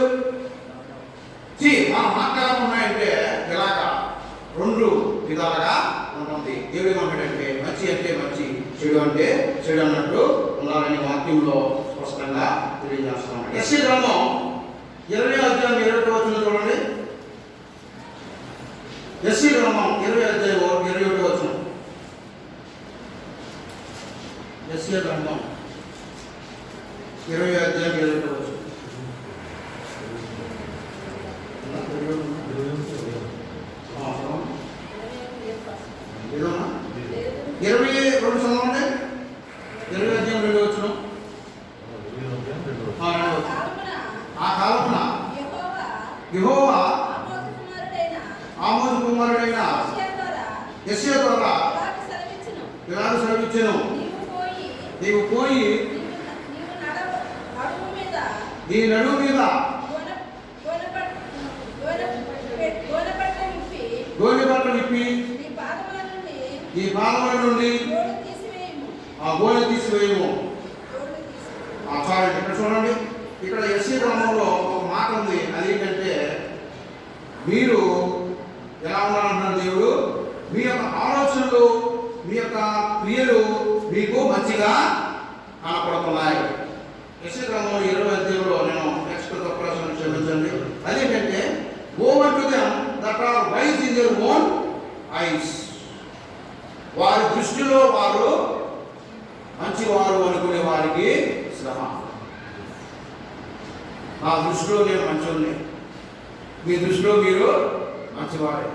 మన మాటలు ఎలా ఉన్నాయంటే ఇలాగా రెండు విధాలుగా ఉంటుంది. దేవుడు ఏమంటాడంటే మంచి అంటే మంచి, చెడు అంటే చెడు అన్నట్టు ఉండాలని వాక్యంలో స్పష్టంగా తెలియజేస్తున్నాడు. యెషయా గ్రంథం 20వ అధ్యాయం 21వ వచనం చూడండి. యెషయా గ్రంథం 20వ అధ్యాయం 21వ వచనం. యెషయా గ్రంథం 20వ అధ్యాయం 21వ వచనం. 22 చదవండి. 20వ అధ్యాయం 2వ వచనం. ఆ కాలమున యెహోవా ఆమోజు కుమారుడైన యెషయా ద్వారా ఇలాగ సెలవిచ్చెను, నీవు పోయి నీ నడుము మీద గోనె బట్టలు విప్పి నీ పాదముల నుండి ఆ గోనె తీసివేయము. ఇక్కడ చూడండి, ఇక్కడ యెషయా గ్రంథంలో ఒక మాట ఉంది. అదేంటంటే మీరు మీకు మంచిగా కనపడుతున్నాయి. యెషయా 20 అధ్యాయంలో నేను నెక్స్ట్ తప్పులను క్షమించండి. అదేంటంటే over to them that are wise in their own eyes. వారి దృష్టిలో వారు మంచివారు అనుకునే వారికి శ్రమ. నా దృష్టిలో నేను మంచివాడిని, మీ దృష్టిలో మీరు మంచివాడే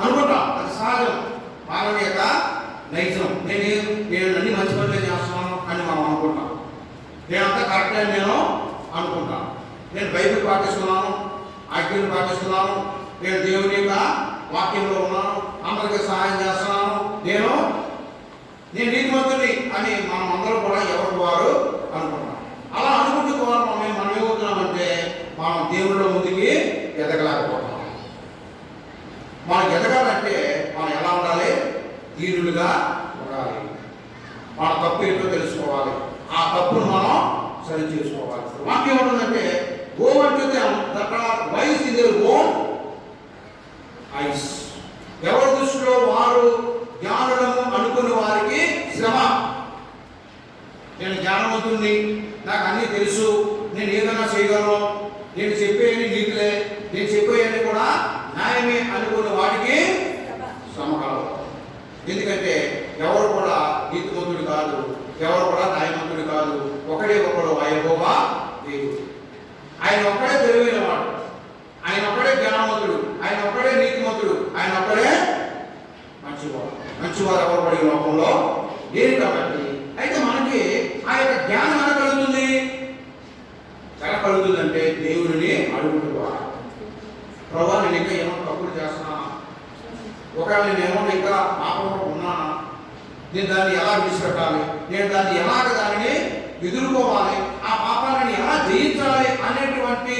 అనుకుంటాం. అది సహజం, మానవ యొక్క నైజం. నేను అన్ని మంచి పనులే చేస్తున్నాను అని మనం అనుకుంటాం. నేనంతా కరెక్ట్ అని నేను అనుకుంటాను. నేను బైబిల్ పాటిస్తున్నాను, ఆజ్ఞలు పాటిస్తున్నాను, నేను దేవుని యొక్క వాక్యంలో ఉన్నాను, అందరికీ సహాయం చేస్తున్నాను, నేను నీతిమంతుని అని మనం అందరూ కూడా ఎవరు వారు అనుకుంటాం. అలా అనుకుంటే ద్వారా మనం ఏమవుతున్నామంటే మనం దేవుళ్ళ ముందుకి ఎదగలేకపోతున్నాం. మనం ఎదగాలంటే మనం ఎలా ఉండాలి? దీనులుగా ఉండాలి. మన తప్పు ఏంటో తెలుసుకోవాలి, ఆ తప్పును మనం సరి చేసుకోవాలి. వాక్యం ఏముంటుందంటే over to them that are wise in their own eyes. ఎవరి దృష్టిలో వారు జ్ఞానులము అనుకునే వారికి శ్రమ. నేను జ్ఞానవంతుణ్ణి, నాకు అన్నీ తెలుసు, నేను ఏదైనా చేయగలను, నేను చెప్పేయని నీకులే, నేను చెప్పేయని కూడా న్యాయమే అనుకునే వాటికి శ్రమ కలదు. ఎందుకంటే ఎవరు కూడా నీతిమంతుడు కాదు, ఎవరు కూడా న్యాయవంతుడు కాదు. ఒకడే ఒకడు యెహోవా దేవుడు. ఆయన ఒక్కడే తెలివైన వాడు, ఆయన ఒక్కడే జ్ఞానవంతుడు, ఆయన ఒక్కడే నీతిమంతుడు, ఆయన ఒక్కడే మంచివాడు. మంచివారు ఎవరు పడి లోకంలో లేరు. కాబట్టి అయితే మనకి ఆ యొక్క జ్ఞానం ఎలా కలుగుతుంది? ఎలా కలుగుతుందంటే దేవుడిని అడుగుతున్నా. ప్రభా నేను ఇంకా ఏమో తప్పులు చేస్తున్నా, ఒకవేళ నేనేమో ఇంకా పాపంలో ఉన్నానా, నేను దాన్ని ఎలా విడిచిపెట్టాలి, నేను దానిని ఎదుర్కోవాలి, ఆ పాపాన్ని ఎలా జయించాలి అనేటువంటి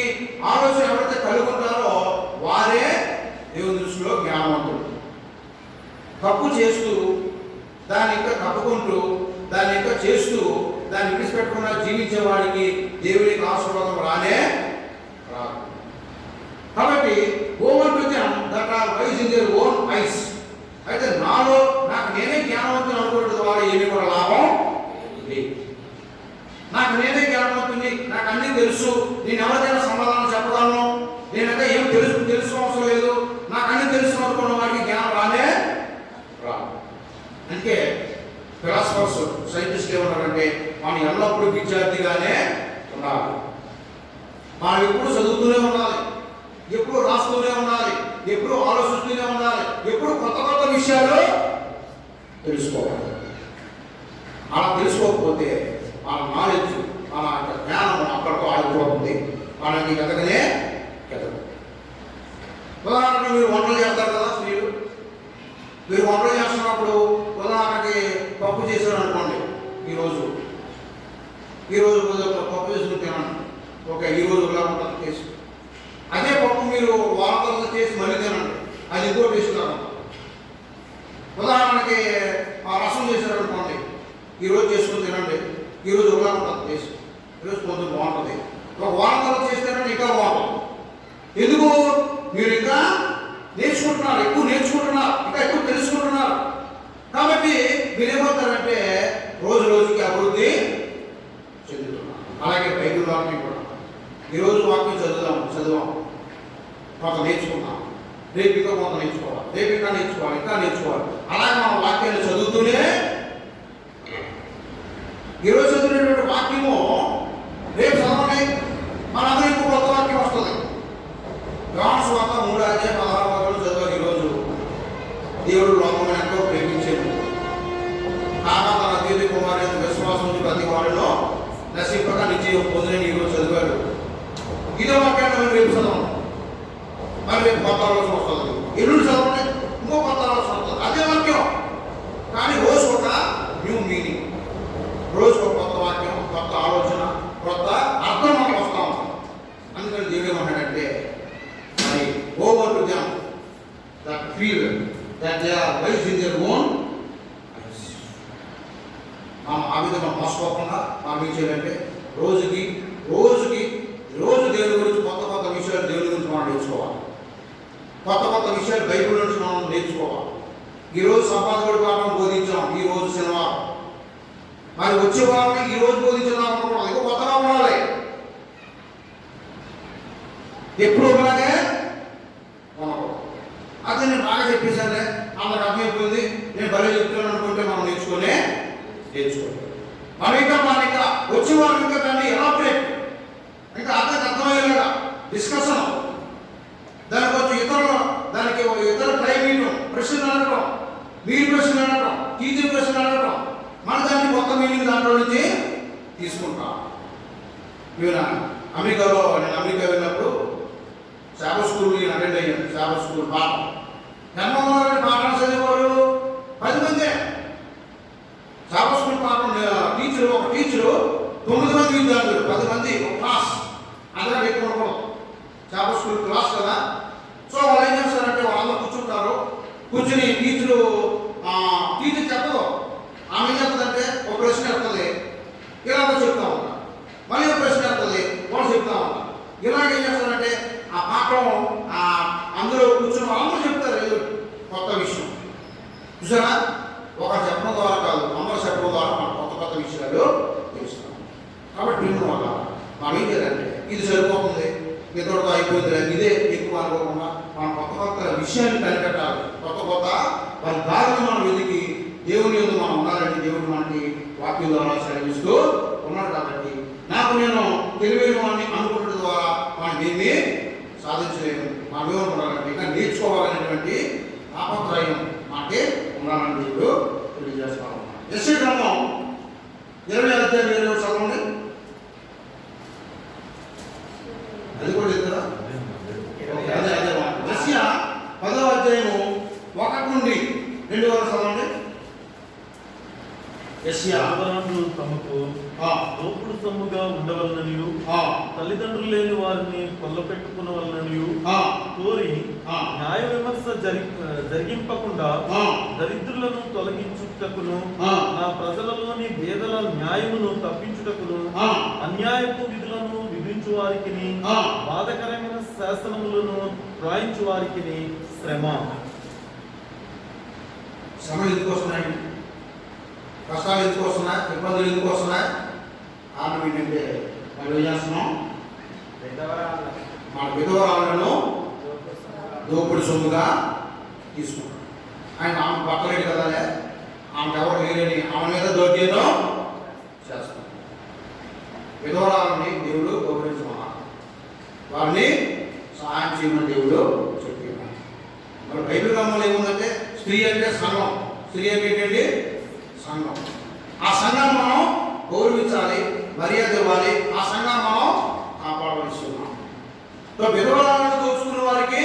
ఆలోచన ఎవరైతే కలుగుతారో వారే దేవుని దృష్టిలో జ్ఞానవంతుడు. తప్పు చేస్తూ దాన్ని ఇంకా కప్పుకుంటూ దాన్ని ఇంకా చేస్తూ దాన్ని విడిచిపెట్టకుండా జీవించే వాడికి దేవునికి ఆశీర్వాదం రానే రాదు. కాబట్టి over to them that are wise in their own eyes. అయితే నాకు నేనే జ్ఞానవంతుని అనుకోవడం ద్వారా ఏమీ కూడా లాభం లేదు. నాకు నేనే జ్ఞానవంతుని, నాకు అన్నీ తెలుసు, నేను ఎవరికైనా సమాధానం చెప్పగలను, నేనైతే ఏం తెలుసుకోవసరం లేదు, నాకు అన్నీ తెలుసు అనుకున్న వాడికి జ్ఞానం రానే రాదు. అందుకే ఫిలాసఫర్స్, సైంటిస్ట్ ఏమన్నారంటే మనం ఎల్లప్పుడూ విద్యార్థిగానే ఉండాలి. మనం ఎప్పుడు చదువుతూనే ఉండాలి, ఎప్పుడు రాస్తూనే ఉండాలి, ఎప్పుడు ఆలోచిస్తూనే ఉండాలి, ఎప్పుడు కొత్త కొత్త విషయాలు తెలుసుకోవాలి. అలా తెలుసుకోకపోతే మన నాలెడ్జ్, మన యొక్క జ్ఞానం అక్కడితో ఆగిపోతుంది, మనకి ఎదగనే ఎదగదు. ఉదాహరణకు మీరు వంటలు చేస్తారు కదా స్త్రీలు, మీరు వంటలు చేస్తున్నప్పుడు ఉదాహరణకి పప్పు చేశారు అనుకోండి, ఈరోజు పప్పు చేసుకుని తినండి, ఓకే, ఈరోజు ఇలా ఉంటుంది టేస్ట్. అదే పప్పు మీరు వారంతో చేసి మళ్ళీ తినండి, అది ఇంకో టేస్ట్ కాదు. ఉదాహరణకి రసం చేశారు అనుకోండి, ఈరోజు చేసుకుని తినండి, ఈరోజు ఒకలా ఉంటుంది టేస్ట్, ఈరోజు పొద్దున్న బాగుంటుంది, ఒక వారం తర్వాత చేస్తేనండి ఇంకా బాగుంటుంది. ఎందుకు? మీరు ఇంకా నేర్చుకుంటున్నారు, ఎక్కువ నేర్చుకుంటున్నారు, ఇంకా ఎక్కువ తెలుసుకుంటున్నారు. కాబట్టి మీరేమవుతారంటే రోజు రోజుకి అభివృద్ధి చెందుతున్నారు. అలాగే బైబిల్ వాక్యం కూడా ఈరోజు వాక్యం చదివాం, కొంత నేర్చుకున్నాం, రేపు ఇంకా కొంత నేర్చుకోవాలి, రేపు ఇంకా నేర్చుకోవాలి. అలాగే మన వాక్యాన్ని చదువుతూనే ఈరోజు చదివినటువంటి వాక్యము రేపు చదవండి, మనందరూ ఇంకో కొత్త వాక్యం వస్తుంది. యోహాను సువార్త 3:16 చదవాలి. ఈరోజు దేవుడు లోకమును ఎంతో ప్రేమించాడు, కాగా తన దేవుని కుమారుని విశ్వాసం ప్రతి వారిలో నశింపగా నిశ్చయం పొందని ఈరోజు చదివాడు. ఇదో వాక్యాన్ని రేపు చదవం, మరి రేపు కొత్త ఆలోచన వస్తుంది, ఎల్లుండి చదవండి, ఇంకో కొత్త ఆలోచన వస్తుంది, అదే వాక్యం. కానీ రోజు ఒక న్యూ మీనింగ్, రోజు ఒక కొత్త వాక్యం, కొత్త ఆలోచన, కొత్త అర్థం మనకు వస్తూ ఉంటుంది. అందుకని దేవుడు ఏమంటాడంటే మరి over to them that feel that they are wise in their own eyes. మనం ఆ విధంగా మోసపోకుండా మనం ఏం చేయాలంటే రోజుకి దేవుని గురించి కొత్త విషయాలు దేవుని గురించి మనం నేర్చుకోవాలి, కొత్త విషయాలు బైబిల్ నుంచి మనం నేర్చుకోవాలి. ఈరోజు సంపాదకుడి పాఠం బోధించాం, ఈరోజు శనివారం మరి వచ్చే వారం ఈ రోజు బోధించుదాం అనుకోవడం ఇంకా కొత్తగా ఉండాలి. ఎప్పుడు ఒకలాగే ఉండకూడదు. అదే నేను బాగా చెప్పేశానే అందరికి అర్థమైపోయింది, నేను భలే చెప్తున్నాను అనుకుంటే మనం నేర్చుకోవాలి. మనం ఇంకా వచ్చే వారం ఇంకా దాన్ని ఎలాబరేట్ ఇంకా అర్థమయ్యేలాగా డిస్కషన్, దానికి కొంచెం దానికి ఇతర ప్రైవేట్ ప్రశ్నలు అడగడం, మీరు ప్రశ్నలు అడగడం, టీచర్ ప్రశ్నలు అడగడం, మన దాన్ని కొత్త మీనింగ్ దాంట్లో నుంచి తీసుకుంటాం. నేను అమెరికా వెళ్ళినప్పుడు శాబత్ స్కూల్ అటెండ్ అయ్యాను. శాబత్ స్కూల్ పాఠం ఎంతమంది పాఠాలు చదివేవారు? 10 మందే. శాబత్ స్కూల్ పాఠం ఒక టీచరు 9 మంది విద్యార్థులు, 10 మంది ఒక క్లాస్. అందరం ఎక్కువ ఉండకూడదు, శాబత్ స్కూల్ క్లాస్ కదా. సో వాళ్ళు ఏం చేస్తారంటే వాళ్ళందరూ కూర్చుంటారు. కూర్చుని టీచర్ చెప్పదు, ఆమె ఏం చెప్తుందంటే ఒక ప్రశ్న చెప్తుంది, ఇలా చెప్తా ఉంటా, మళ్ళీ ఒక ప్రశ్న చెప్తుంది, వాళ్ళు చెప్తా ఉంటా. ఇలాగేం చేస్తారంటే ఆ పాఠం అందరూ కూర్చుని అందరూ చెప్తారు ఏదో కొత్త విషయం. చూసారా, ఒకరు చెప్పడం ద్వారా కాదు, అందరూ చెప్పడం ద్వారా మనం కొత్త విషయాలు తెలుస్తాం. కాబట్టి దీని వల్ల మనం ఏం చేయాలంటే ఇది సరిపోతుంది, ఇతరులతో అయిపోయింది, ఇదే ఎక్కువ అనుకోకుండా మనం కొత్త విషయాన్ని కనిపెట్టాలి. కొత్త వారి దారిని మనం వెతికి దేవుని యందు మనం ఉండాలంటే దేవుడు మనకి వాక్యం ద్వారా సెలవిస్తూ ఉన్నాడు. కాబట్టి నేను తెలివైన వాడిని అనుకోవడం ద్వారా మనం దీన్ని సాధించలేము. మనం ఏమనుకోవాలంటే ఇంకా నేర్చుకోవాలనేటువంటి తాపత్రయం మాకే ఉండాలని దేవుడు తెలియజేస్తా ఉన్నాడు. యెషయా గ్రంథం 20 అధ్యాయం 20 చదవండి. అది కూడా చెప్తారా? యెషయా 10వ అధ్యాయము 1 నుండి 2 వరకు చదవండి. యెషయా తమకు దోపుడు సొమ్ముగా ఉండవలననియు తల్లిదండ్రులు లేని వారిని కొల్లపెట్టుకునవలననియు కోరి న్యాయ విమర్శ జరిగింపకుండా దరిద్రులను తొలగించుటకును నా ప్రజలలోని పేదల న్యాయమును తప్పించుటకును అన్యాయపు విధులను విధించు వారికి బాధకరమైన శాసనములను రాయించు వారికి శ్రమ ఎందుకు వస్తున్నాయి? కష్టాలు ఎందుకు వస్తున్నాయి? ఇబ్బందులు ఎందుకు వస్తున్నాయి? కారణం ఏంటంటే మనం ఏం చేస్తున్నాం? మన విధవరాలను దోపుడు సొమ్ముగా తీసుకుంటాం. ఆయన ఆమె పట్టలేదు కదా, ఆమెకు ఎవరు లేరని ఆమె మీద దౌర్జన్యం చేస్తాం. విధవరాలని దేవుడు గౌరవించమన్నా, వారిని సహాయం చేయమని దేవుడు చెప్పాడు. మరి బైబిల్ గ్రంథంలో ఏముందంటే స్త్రీ అంటే సంఘం, స్త్రీ అంటే ఏంటంటే సంఘం. ఆ సంఘాన్ని మనం గౌరవించాలి, మర్యాద ఇవ్వాలి, ఆ సంఘాన్ని మనం కాపాడవలసి ఉన్నాం. విధవరాలను దోచుకున్న వారికి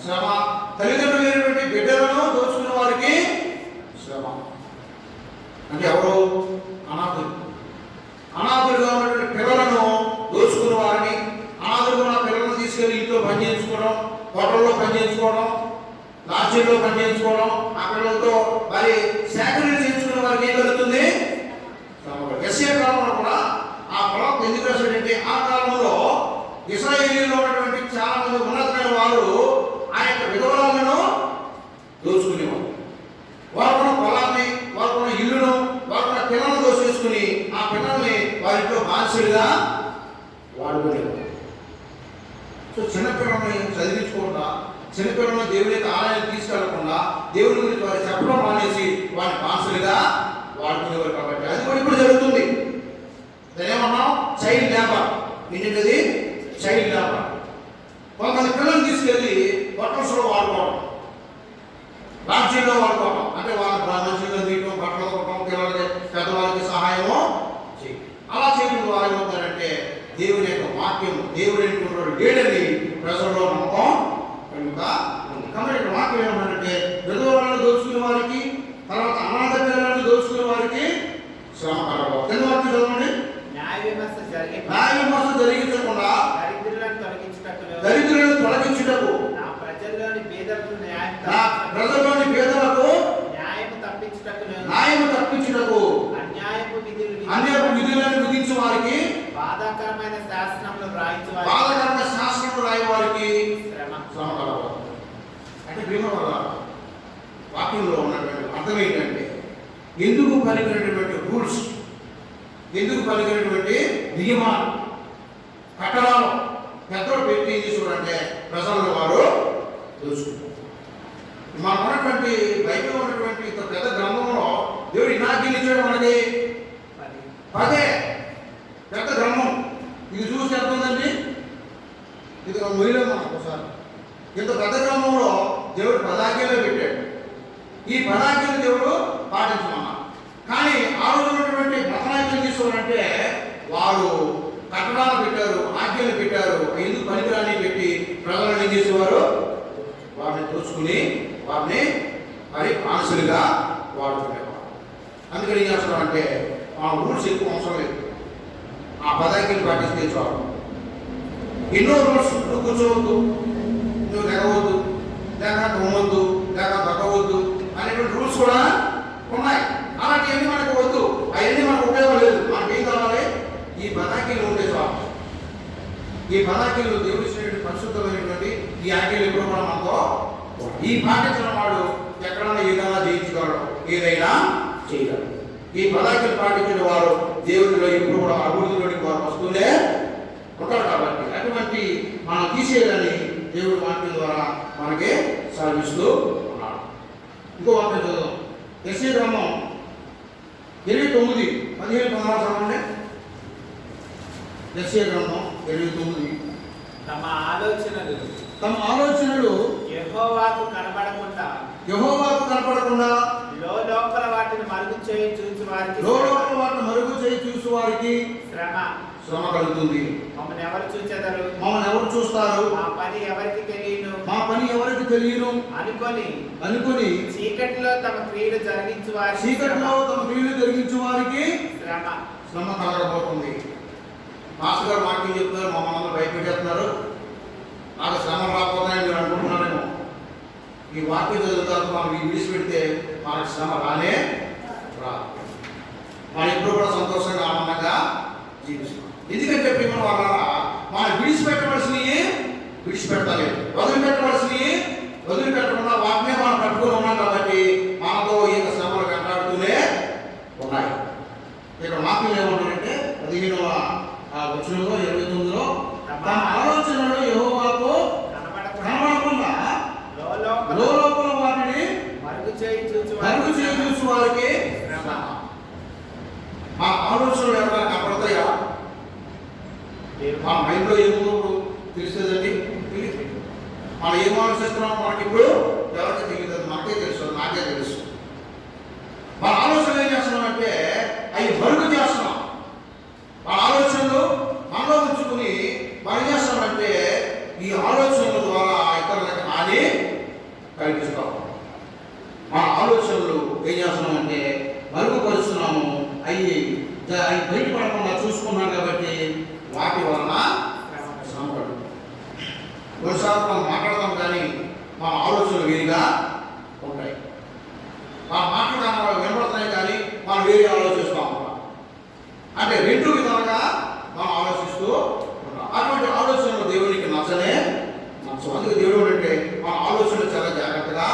శ్రమ, తల్లిదండ్రులు లేనటువంటి బిడ్డలను దోచుకున్న వారికి శ్రమ. అంటే ఎవరు? అనాథులుగా ఉన్నటువంటి పిల్లలను దోచుకున్న వారిని, అనాథులుగా ఉన్న పిల్లలను తీసుకెళ్లి ఇంట్లో పని చేయించుకోవడం, హోటల్లో పని చేయించుకోవడం, లాడ్జీల్లో పని చేయించుకోవడం, ఆ పిల్లలతో మరి సేకరణ చేయించుకున్న వారికి ఏం కలుగుతుంది? యెషయా కాలంలో కూడా ఆ పొలం ఎందుకు రాశాడంటే ఆ కాలంలో ఇశ్రాయేలీయుల్లో ఉన్నటువంటి చాలా మంది ఉన్నతమైన వారు ఆ యొక్క విధవరాలను దోచుకునేవారు. వారుకున్న పొలాన్ని, వారుకున్న ఇల్లును, వారుకున్న పిల్లలను దోచేసుకుని ఆ పిల్లల్ని వారింట్లో బానిసలుగా వాడుకునేవారు. సో చిన్నపిల్లల్ని చదివించకుండా, చిన్నపిల్లలను దేవుని యొక్క ఆలయాన్ని తీసుకెళ్లకుండా, దేవుని గురించి వారు చెప్పడం మానేసి వారిని బానిసలుగా వాడుకునేవారు. కాబట్టి అది కూడా ఇప్పుడు జరుగుతుంది. ఏమన్నాం? Child labour. ఏంటంటే చైల్డ్ లేబర్. కొంతమంది పిల్లల్ని తీసుకెళ్ళి హోటల్స్లో వాడుకోవడం, లాడ్జీల్లో వాడుకోవడం, అంటే వాళ్ళ మంచిగా తీయటం, బట్టలు కొట్టడం, పిల్లలకి పెద్దవాళ్ళకి సహాయము చేయి. అలా చేయడం ద్వారా ఏమవుతారంటే దేవుని యొక్క వాక్యం, దేవుడు ఏంటున్నాడు లేడని ప్రజల్లో నమ్మకం కలుగుతా ఉంది. కాబట్టి వాక్యం ఏమన్నారంటే విధవరాలను దోచుకునే వారికి, తర్వాత అనాథ పిల్లలను దోచుకునే వారికి శ్రమ కలగదు. కింద వాక్యం చదవండి. న్యాయ విమర్శ జరిగించకుండా దరిద్రులను తొలగించుటకు నా ప్రజల్లోని పేదలకు న్యాయము తప్పించుటకు అన్యాయపు విధులను విధించు వారికి బాధాకరమైన శాసనములు రాయి వారికి శ్రమ కలగదు. అంటే ప్రేమ వల్ల వాక్యంలో ఉన్నటువంటి అర్థం ఏంటంటే ఎందుకు పనికినటువంటి రూల్స్ ఎందుకు పలికినటువంటి నియమాలు కట్టడాలు పెద్దలు పెట్టి ఏం చేసేవారంటే ప్రజలను వారు తెలుసుకుంటారు. మనకు ఉన్నటువంటి బైబిల్లో ఉన్నటువంటి ఇంత పెద్ద గ్రంథంలో దేవుడు ఇనాజ్ఞలు ఇచ్చాడు మనకి 10 పెద్ద గ్రంథం. ఇది చూసి ఎంత ఉందండి? ఇది మొయ్యలేదు మనం ఒకసారి. ఇంత పెద్ద గ్రంథంలో దేవుడు 10 ఆజ్ఞలు పెట్టాడు. ఈ 10 ఆజ్ఞలు దేవుడు పాటించమన్నా. కానీ ఆ రోజు ఉన్నటువంటి మతనాయకులు తీసుకోవాలంటే వారు కట్టడాలు పెట్టారు, ఆజ్ఞలు పెట్టారు, ఎందుకు పనికిరాని పెట్టి ప్రజలను ఏం చేసేవారు? వారిని దోచుకుని వారిని మరి ఆన్సలుగా వాడుకునేవారు. అందుకని ఏం చేస్తున్నాం అంటే ఆ రూల్స్ ఎక్కువ అవసరం లేదు, ఆ 10 ఆజ్ఞలు పాటిస్తే చాలు. ఎన్నో రూల్స్, నువ్వు కూర్చోవద్దు, నువ్వు లెగవద్దు, లేక తొమ్మవద్దు, లేక తగ్గవద్దు అనేటువంటి రూల్స్ కూడా ఉన్నాయి. అలాంటివన్నీ మనకు వద్దు, అవన్నీ మనకు ఉపయోగం లేదు. మనకి ఏం కావాలి? ఈ 10 ఆజ్ఞలు ఉంటే చాలు. ఈ 10 ఆజ్ఞలు దేవుడు ఇచ్చినటువంటి పరిశుద్ధమైనటువంటి ఈ ఆజ్ఞలు ఎప్పుడు కూడా మనతో ఈ పాటించిన వాడు ఎక్కడైనా ఏదైనా జయించగలడు, ఏదైనా చేయగలడు. ఈ 10 ఆజ్ఞలు పాటించిన వారు దేవుడిలో ఎప్పుడు కూడా అభివృద్ధిలోకి వారు వస్తూనే ఉంటారు. కాబట్టి అటువంటి మనం తీసేయాలని దేవుడు వాక్యం ద్వారా మనకి సాధిస్తూ ఉన్నాడు. ఇంకో వాక్యం చదువు. యెషయా గ్రంథం 29:15-16 చదవండి. యెషయా గ్రంథం 29. తమ ఆలోచనలు యెహోవాకు కనపడకుండా లోపల వాటిని మరుగు చేయి చూసి వారికి శ్రమ కలుగుతుంది. మమ్మల్ని ఎవరు చూస్తారు? మా పని ఎవరికి తెలియను అనుకొని చీకటిలో తమ క్రియలు జరిగించు వారికి శ్రమ కలగబోతుంది. మాస్టర్ గారు వాక్యం చెప్తున్నారు, మమ్మల్ని భయపెట్టేస్తున్నారు, నాకు శ్రమ రాకపోతాయని మీరు అనుకుంటున్నారేమో. ఈ వాక్యం చదువుతారు మనం విడిచిపెడితే మనకు శ్రమ రానే రాదు. మనం ఎప్పుడు కూడా సంతోషంగా ఆనందంగా జీవిస్తాం. ఎందుకంటే ప్రేమ వల్ల మనం విడిచిపెట్టవలసినవి విడిచిపెట్టలేదు, వదిలిపెట్టకుండా వాటినే మనం పట్టుకుని ఉన్నాం. కాబట్టి మనతో ఈ శ్రమలు వెంటాడుతూనే ఉన్నాయి. ఇక్కడ వాక్యం ఏమంటారంటే 15వ వచనంలో 29లో తమ ఆలోచనలు యెహోవాకు కనబడకుండా లోపల వాటిని మరుగు చేయి చూసి వారికి మా ఆలోచనలు ఎవరైనా కనపడతాయా? మా మైండ్లో ఏముందో తెలుస్తుందండి. తెలియదు. మనం ఏం ఆలోచిస్తున్నాం మనకి ఇప్పుడు ఎవరికి తెలియదు, మనకే తెలుసు, నాకే తెలుసు. మన ఆలోచనలు ఏం చేస్తున్నామంటే అవి మరుగు చేస్తున్నాం. మన ఆలోచనలు మనలో ఉంచుకుని మనం చేస్తామంటే ఈ ఆలోచనల ద్వారా ఇతరులకు హాని కల్పిస్తాం. మన ఆలోచనలు ఏం చేస్తున్నామంటే మరుగుపరుస్తున్నాము. అవి బయటపడకుండా చూసుకున్నాం. కాబట్టి వాటి వలన శ్రమ పడుతుంది. కొన్నిసార్లు మనం మాట్లాడదాం కానీ మన ఆలోచనలు వేరుగా ఉంటాయి. మన మాట్లాడడం వినబడుతున్నాయి కానీ మనం వేరే ఆలోచిస్తూ ఉంటాం. అంటే 2 విధాలుగా మనం ఆలోచిస్తూ ఉంటాం. అటువంటి ఆలోచనలు దేవునికి నచ్చవు. అందుకే దేవుడు అంటే మన ఆలోచనలు చాలా జాగ్రత్తగా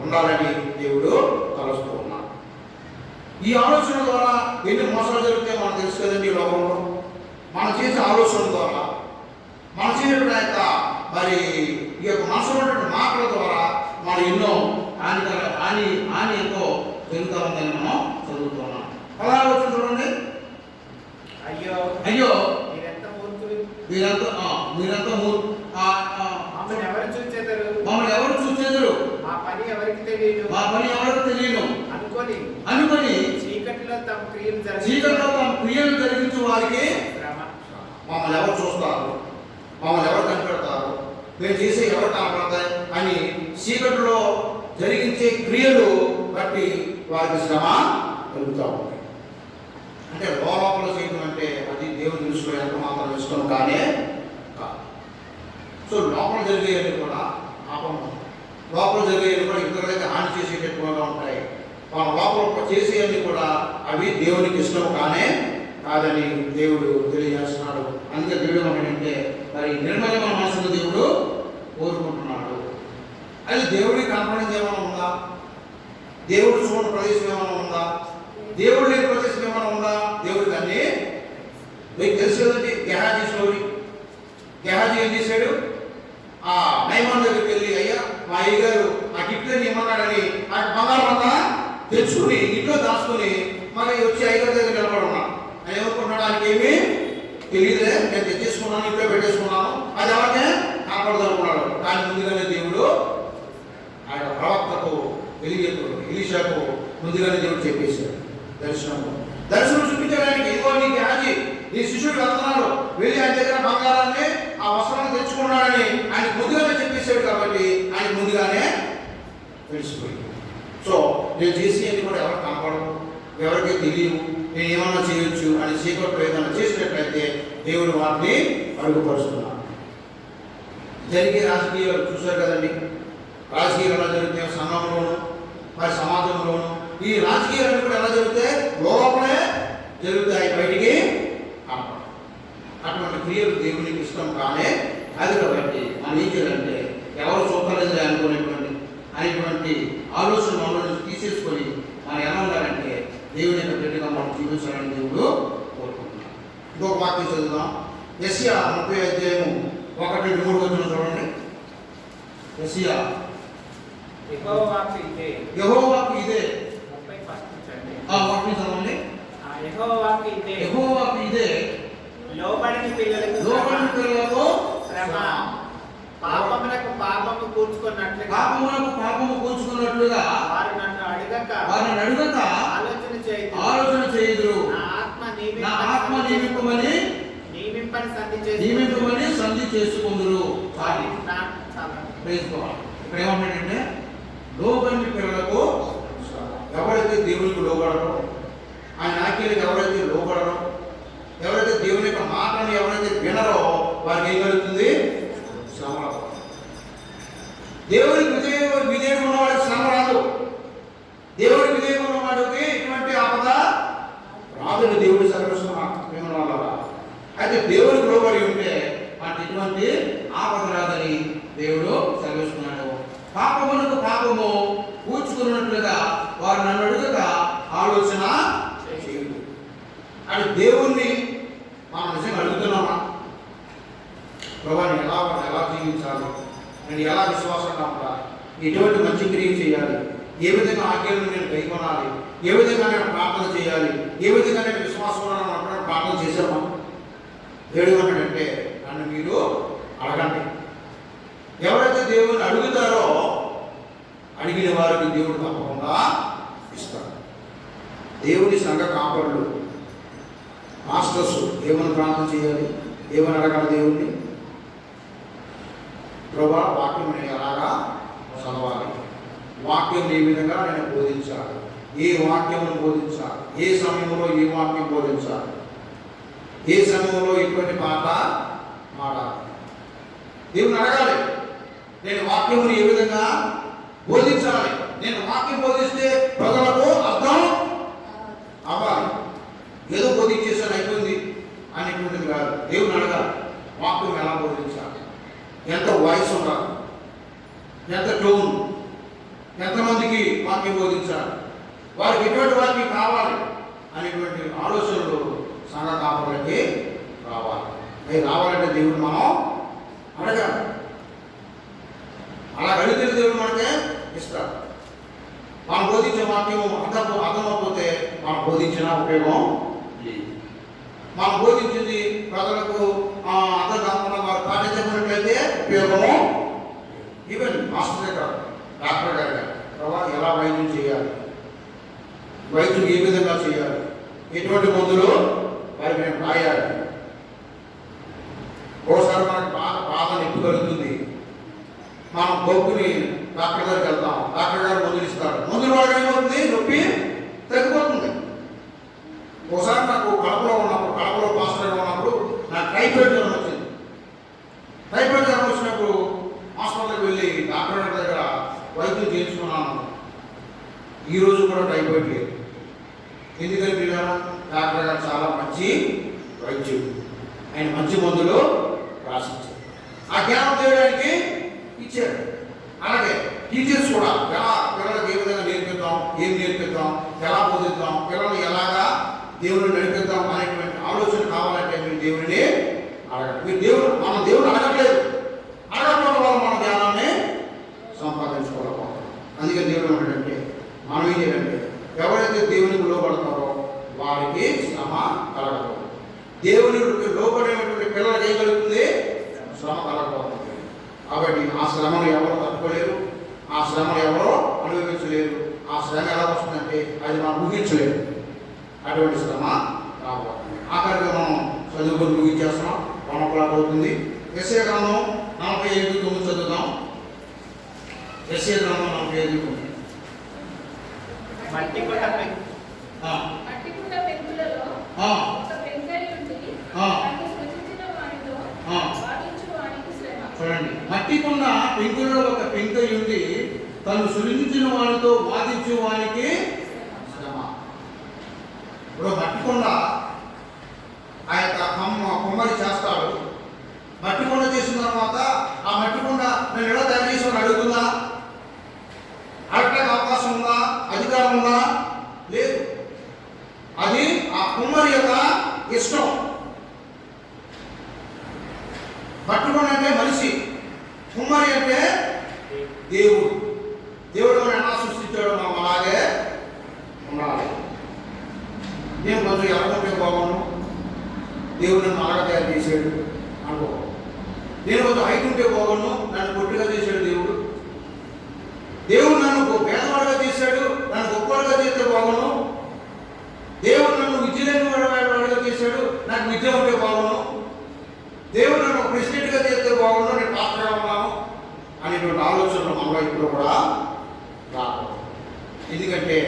ఉండాలని దేవుడు తలుస్తూ ఉన్నాడు. ఈ ఆలోచన ద్వారా ఎన్ని మోసాలు జరుగుతాయో మనకు తెలుసు కదండి. ఈ లోకంలో మనం చేసే ఆలోచన ద్వారా మనం చేసేటువంటి మరి ఈ యొక్క మనసులో ఉన్నటువంటి మాటల ద్వారా మనం ఎన్నో హాని ఎంతో జరుగుతూ ఉందని మనం చదువుతున్నాం. అలా ఆలోచన చూడండి. అయ్యో మీరంతా మమ్మల్ని ఎవరు చూచేదరు? మా పని ఎవరికి తెలియను అనుకొని చీకటిలో తమ క్రియలు జరిగించు వారికి మమ్మల్ని ఎవరు చూస్తారు, మమ్మల్ని ఎవరు కనిపెడతారు, మేము చేసే ఎవరు కనపడతాయి అని చీకటిలో జరిగించే క్రియలు బట్టి వారికి శ్రమ కలుగుతూ ఉంటాయి. అంటే లోపల చేయడం అంటే అది దేవుని దృష్టిలో ఎంత మాత్రం ఇష్టం కానే కాదు. సో లోపల జరిగేవి కూడా పాపం, లోపల జరిగేవి కూడా ఇతరులకి హాని చేసేటట్టుగా ఉంటాయి. మన లోపల చేసేవన్నీ కూడా అవి దేవునికి ఇష్టం కానే కాదని దేవుడు తెలియజేస్తున్నాడు. అందుకే దేవుడు ఏమంటే మరి నిర్మలమైన మనసును దేవుడు కోరుకుంటున్నాడు. అది దేవుడికి కనపడింది ఏమైనా ఉందా? దేవుడు చూడని ప్రదేశం ఏమైనా ఉందా? దేవుడు లేని ప్రదేశం ఏమైనా ఉందా? దేవుడికి అన్నీ మీకు తెలుసు కదండి గెహాజీ స్టోరీ. గెహాజీ ఏం చేశాడు? ఆ నైమాన్ దగ్గరికి వెళ్ళి, అయ్యా మా అయ్యగారు ఆ గిఫ్ట్ని ఏమన్నాడని ఆ బంగారం అంతా తెచ్చుకుని ఇంట్లో దాచుకుని మరి వచ్చి అయ్యగారి దగ్గర నిలబడి ఉన్నాను. ఆయన ఏమనుకుంటున్నాడు? ఆయనకి ఏమీ తెలియదులే, నేను తెచ్చేసుకున్నాను, ఇంట్లో పెట్టేసుకున్నాను, అది ఎవరినే కాపాడదు అనుకున్నాడు. కానీ ముందుగానే దేవుడు ఆయన ప్రవక్తకు ఎలీషాకు ముందుగానే దేవుడు చెప్పేశాడు దర్శనం చూపించడానికి. ఇదిగో నీ గెహాజీ నీ శిష్యుడు వెళ్తున్నాడు, వెళ్ళి ఆయన దగ్గర బంగారాన్ని ఆ వస్త్రాన్ని తెచ్చుకున్నాడని ఆయన ముందుగానే చెప్పేశాడు. కాబట్టి ఆయన ముందుగానే తెలిసిపోయింది. సో నేను చేసేది కూడా ఎవరికి కనపడవు, ఎవరికి తెలియవు, నేను ఏమన్నా చేయొచ్చు అని చీకట్లో ఏదైనా చేసినట్లయితే దేవుడు వాటిని అడుగుపరుస్తున్నాడు. జరిగే రాజకీయాలు చూశారు కదండి. రాజకీయాలు ఎలా జరుగుతాయి సంఘంలోను మరి సమాజంలోను. ఈ రాజకీయాలు కూడా ఎలా జరుగుతాయి? లోపలే జరుగుతాయి, బయటికి కనపడవు. అటువంటి క్రియలు దేవునికి ఇష్టం కానే అది. కాబట్టి మనం ఏం చేయాలంటే ఎవరు చూపలేదు అనేటువంటి ఆలోచన మనలో నుంచి తీసేసుకొని మనం ఎలా ఉండాలంటే దేవుని యొక్క బిడ్డగా మనం జీవించాలని దేవుడు కోరుకుంటున్నాం. ఇంకొక వాక్యం చదువుదాం. యెషయా 30:1-3 చూడండి. యెషయా యెహోవాకు ఇదే. యెహోవాకు ఇదే. 31 చదవండి. వాక్యం చదవండి. యెహోవాకు ఇదే. యెహోవాకు ఇదే. లోబడిన పిల్లలకు శ్రమ, పాపములకు పాపము కూర్చుకున్నట్లుగా వారు నన్ను అడగక ఆలోచన చేయుదురు. నా ఆత్మ నియమింపని సంధి చేసుకుందురు. ఇక్కడ ఏమంటాడంటే లోబడిన పిల్లలకు, ఎవరైతే దేవునికి లోబడరో, ఆయన ఆజ్ఞలకు ఎవరైతే లోబడరో, ఎవరైతే దేవుని యొక్క మాటని ఎవరైతే వినరో వారికి ఏం కలుగుతుంది? శ్రమ. దేవునికి విధేయుడు ఉన్నవాడికి శ్రమ రాదు. దేవుడికి విధేయుడు ఉన్నవాడికి ఇటువంటి ఆపద రాదు. దేవుడి సర్వస్వం అయితే దేవుడికి లోబడి ఉంటే మనకి ఇటువంటి ఆపద రాదని దేవుడు సెలవిస్తున్నాడు. పాపమునకు పాపము కూర్చుకున్నట్లుగా వారు నన్ను అడుగక ఆలోచన చేయదు. అది దేవుణ్ణి మనం నిజంగా అడుగుతున్నామా? ప్రభా నేను ఎలా జీవించాలి, నేను ఎలా విశ్వాసంగా ఉండాలి, ఎటువంటి మంచి క్రియ చేయాలి, ఏ విధంగా ఆజ్ఞలను నేను కైకొనాలి, ఏ విధంగా నేను ప్రార్థన చేయాలి, ఏ విధంగా నేను విశ్వాసం అన్నప్పుడు ప్రార్థన చేశామా? దేవుడు ఏమంటాడంటే నన్ను మీరు అడగండి. ఎవరైతే దేవుని అడుగుతారో అడిగిన వారికి దేవుడు తప్పకుండా ఇస్తాడు. దేవుని సంఘ కాపరులు మాస్టర్స్ ఏమని ప్రార్థన చేయాలి, ఏమని అడగాలి దేవుణ్ణి? ప్రభా వాక్యం నేను ఎలాగా చదవాలి, వాక్యం ఏ విధంగా నేను బోధించాలి, ఏ వాక్యమును బోధించాలి, ఏ సమయంలో ఏ వాక్యం బోధించాలి, ఏ సమయంలో ఎటువంటి పాట మాడాలి, దేవుని అడగాలి. నేను వాక్యమును ఏ విధంగా బోధించాలి, నేను వాక్యం బోధిస్తే ప్రజలకు అర్థం అవ్వాలి. ఏదో బోధించేసాను అయిపోయింది అనేటువంటిది కాదు. దేవుని అడగాలి వాక్యం ఎలా బోధించాలి, ఎంత వాయిస్ ఉండాలి, ఎంత టోన్, ఎంతమందికి వాక్యం బోధించాలి, వారికి ఎటువంటి వాక్యం కావాలి అనేటువంటి ఆలోచనలు సంఘ కాపరులకి రావాలి. అవి రావాలంటే దేవుడు మనం అడగాలి. అలా అడిగితే దేవుడు మనకే ఇస్తాడు. మనం బోధించే వాక్యం అర్థమైపోతే మనం బోధించిన ఉపయోగం లేదు. మనం బోధించింది ప్రజలకు అర్థం కాకుండా వారు పాటించబడినట్లయితే ఉపయోగము. ఈవెన్ మాస్టర్ గారు, డాక్టర్ గారు ప్రభావ ఎలా వైద్యం చేయాలి, వైద్యం ఏ విధంగా చేయాలి, ఎటువంటి మందులు వారికి మేము రాయాలి. ఒకసారి మనకు బాధ నొప్పి కలుగుతుంది, మనం బొగ్గుని డాక్టర్ గారికి వెళ్తాం, డాక్టర్ గారు మందులు ఇస్తారు, మందులు వాడికి ఏమవుతుంది, నొప్పి తగ్గిపోతుంది. ఒకసారి నాకు కడపలో పాస్టర్గా ఉన్నప్పుడు నాకు టైఫాయిడ్ జ్వరం వచ్చింది. టైఫాయిడ్ జ్వరం వచ్చినప్పుడు హాస్పిటల్కి వెళ్ళి డాక్టర్ గారి దగ్గర వైద్యం చేయించుకున్నాను. ఈరోజు కూడా టైఫాయిడ్ లేదు. ఎందుకంటే డాక్టర్ గారు చాలా మంచి వైద్యుడు, ఆయన మంచి మందులు రాసించారు. ఆ జ్ఞానం చేయడానికి ఇచ్చాడు. అలాగే టీచర్స్ కూడా ఎలా పిల్లలకు ఏ విధంగా నేర్పిద్దాం, ఏం నేర్పిద్దాం, ఎలా బోధిద్దాం, పిల్లల్ని ఎలా దేవుని నడిపిద్దాం అనేటువంటి ఆలోచన కావాలంటే మీరు దేవుడిని అడగండి. మీరు మనం దేవుడు అడగట్లేదు, అడగకపోవడం వల్ల మన జ్ఞానాన్ని సంపాదించుకోలేకపోతాం. అందుకే దేవుడు ఏమంటే మనం ఏం చేయాలంటే ఎవరైతే దేవునికి లోబడతారో వారికి శ్రమ కలగదు. దేవునికి లోబడేటువంటి పిల్లలకి ఏం కలుగుతుంది? శ్రమ కలగబోతుంది. కాబట్టి ఆ శ్రమను ఎవరు తట్టుకోలేరు, ఆ శ్రమను ఎవరో అనుభవించలేరు. ఆ శ్రమ ఎలా వస్తుందంటే అది మనం ఊహించలేరు. అటువంటి శ్రమ రాబోతుంది. ఆఖరిగా మనం చదువుకొని ముగించేస్తున్నాం. 1 o'clock అవుతుంది. యెషయా గ్రంథం 45:9 చదువుదాం. యెషయా గ్రంథం 45:9. మట్టి కుండ మట్టి కుండ పెంకులలో ఒక పెంకై ఉండి తనను సృజించిన వానితో వాదించు వానికి శ్రమ. చూడండి, మట్టి కొండ పెంకులలో ఒక పెంకై ఉండి తను సృజించిన వానితో వాదించు వానికి శ్రమ. ఇప్పుడు మట్టి కొండ ఆ యొక్క కొమ్మరి చేస్తాడు. మట్టి కొండ చేసిన తర్వాత ఆ మట్టి కొండ నేను ఎలా తయారు చేసి అడుగుతుందా? అడగడానికి అవకాశం ఉందా? అధికారం ఉందా? లేదు. అది ఆ కుమ్మరి యొక్క ఇష్టం. మట్టి కొండ అంటే మనిషి, కుమ్మరి అంటే దేవుడు. దేవుడు మనం ఎలా సృష్టించాడో మనం అలాగే ఉండాలి. నేను కొంచెం ఎలాగంటే బాగున్నాను, దేవుడు నన్ను అలాగ తయారు చేశాడు అనుకో. నేను కొంచెం హైట్ ఉంటే బాగున్నాను, నన్ను పొట్టిగా చేశాడు దేవుడు. దేవుడు నన్ను పేదవాడుగా చేశాడు, నన్ను గొప్పవాడుగా చేస్తే బాగున్నాను. దేవుడు నన్ను విద్య లేని వాడుగా చేశాడు, నాకు విద్య ఉంటే బాగున్నాను. దేవుడు నన్ను ప్రెసిడెంట్గా చేస్తే బాగున్నాను, నేను పాత్రగా ఉన్నాను అనేటువంటి ఆలోచనలు మనలో ఇప్పుడు కూడా రాదు. ఎందుకంటే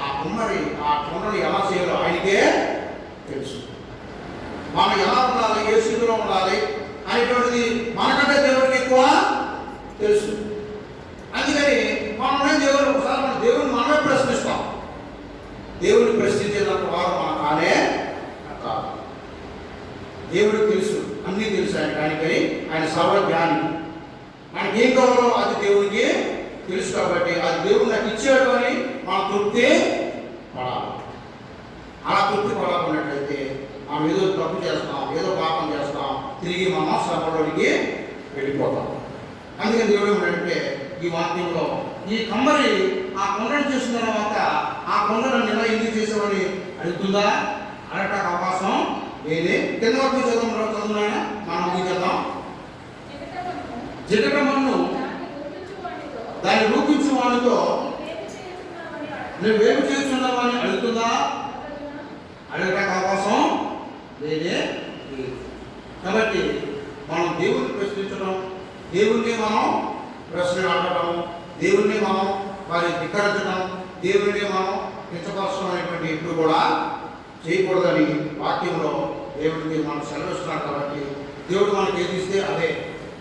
ఆ కుమ్మరి ఆ కొండను ఎలా చేయాలో ఆయనకే తెలుసు. మనం ఎలా ఉండాలి, ఏ స్థితిలో ఉండాలి అనేటువంటిది మనకంటే దేవుడికి ఎక్కువ తెలుసు. అందుకని మనం దేవుడు ఒకసారి మన దేవుడిని మనమే ప్రశ్నిస్తాం. దేవుడిని ప్రశ్నించేంత వారు మన కానే కాదు. దేవుడికి తెలుసు, అన్నీ తెలుసు ఆయనకని. ఆయన సర్వజ్ఞాని. మనకి ఏం కావాలో అది దేవుడికి తెలుసు. కాబట్టి అది దేవుడు నాకు ఇచ్చాడు అని మన తృప్తి పడాలి. అలా తృప్తి పడాలన్నట్లయితే మనం ఏదో తప్పు చేస్తాం, ఏదో పాపం చేస్తాం, తిరిగి మనం శ్రమలోనికి వెళ్ళిపోతాం. అందుకని దేవుడు ఏమంటే ఈ వాక్యంలో ఈ కమ్మరి ఆ కొండను చేసిన తర్వాత ఆ కొండను ఎలా ఎందుకు చేసామని అడుగుతుందా? అడగటానికి అవకాశం లేదే. కింద వరకు చదువునాయన మనం ముగించేద్దాం. జిగటమన్ను దాన్ని రూపించు వానితో నువ్వు వేపు చేస్తున్నావని అడుగుతుందా? అడగటానికి అవకాశం లేదే. కాబట్టి మనం దేవుడిని ప్రశ్నించడం, దేవుణ్ణి మనం ప్రశ్నలు అడగడం, దేవుణ్ణి మనం వారి ధిక్కరించడం, దేవుణ్ణి మనం కించపరచడం అనేటువంటి ఇప్పుడు కూడా చేయకూడదని వాక్యంలో దేవుడికి మనం సెలవిస్తున్నాడు. కాబట్టి దేవుడు మనకి ఏది ఇస్తే అదే,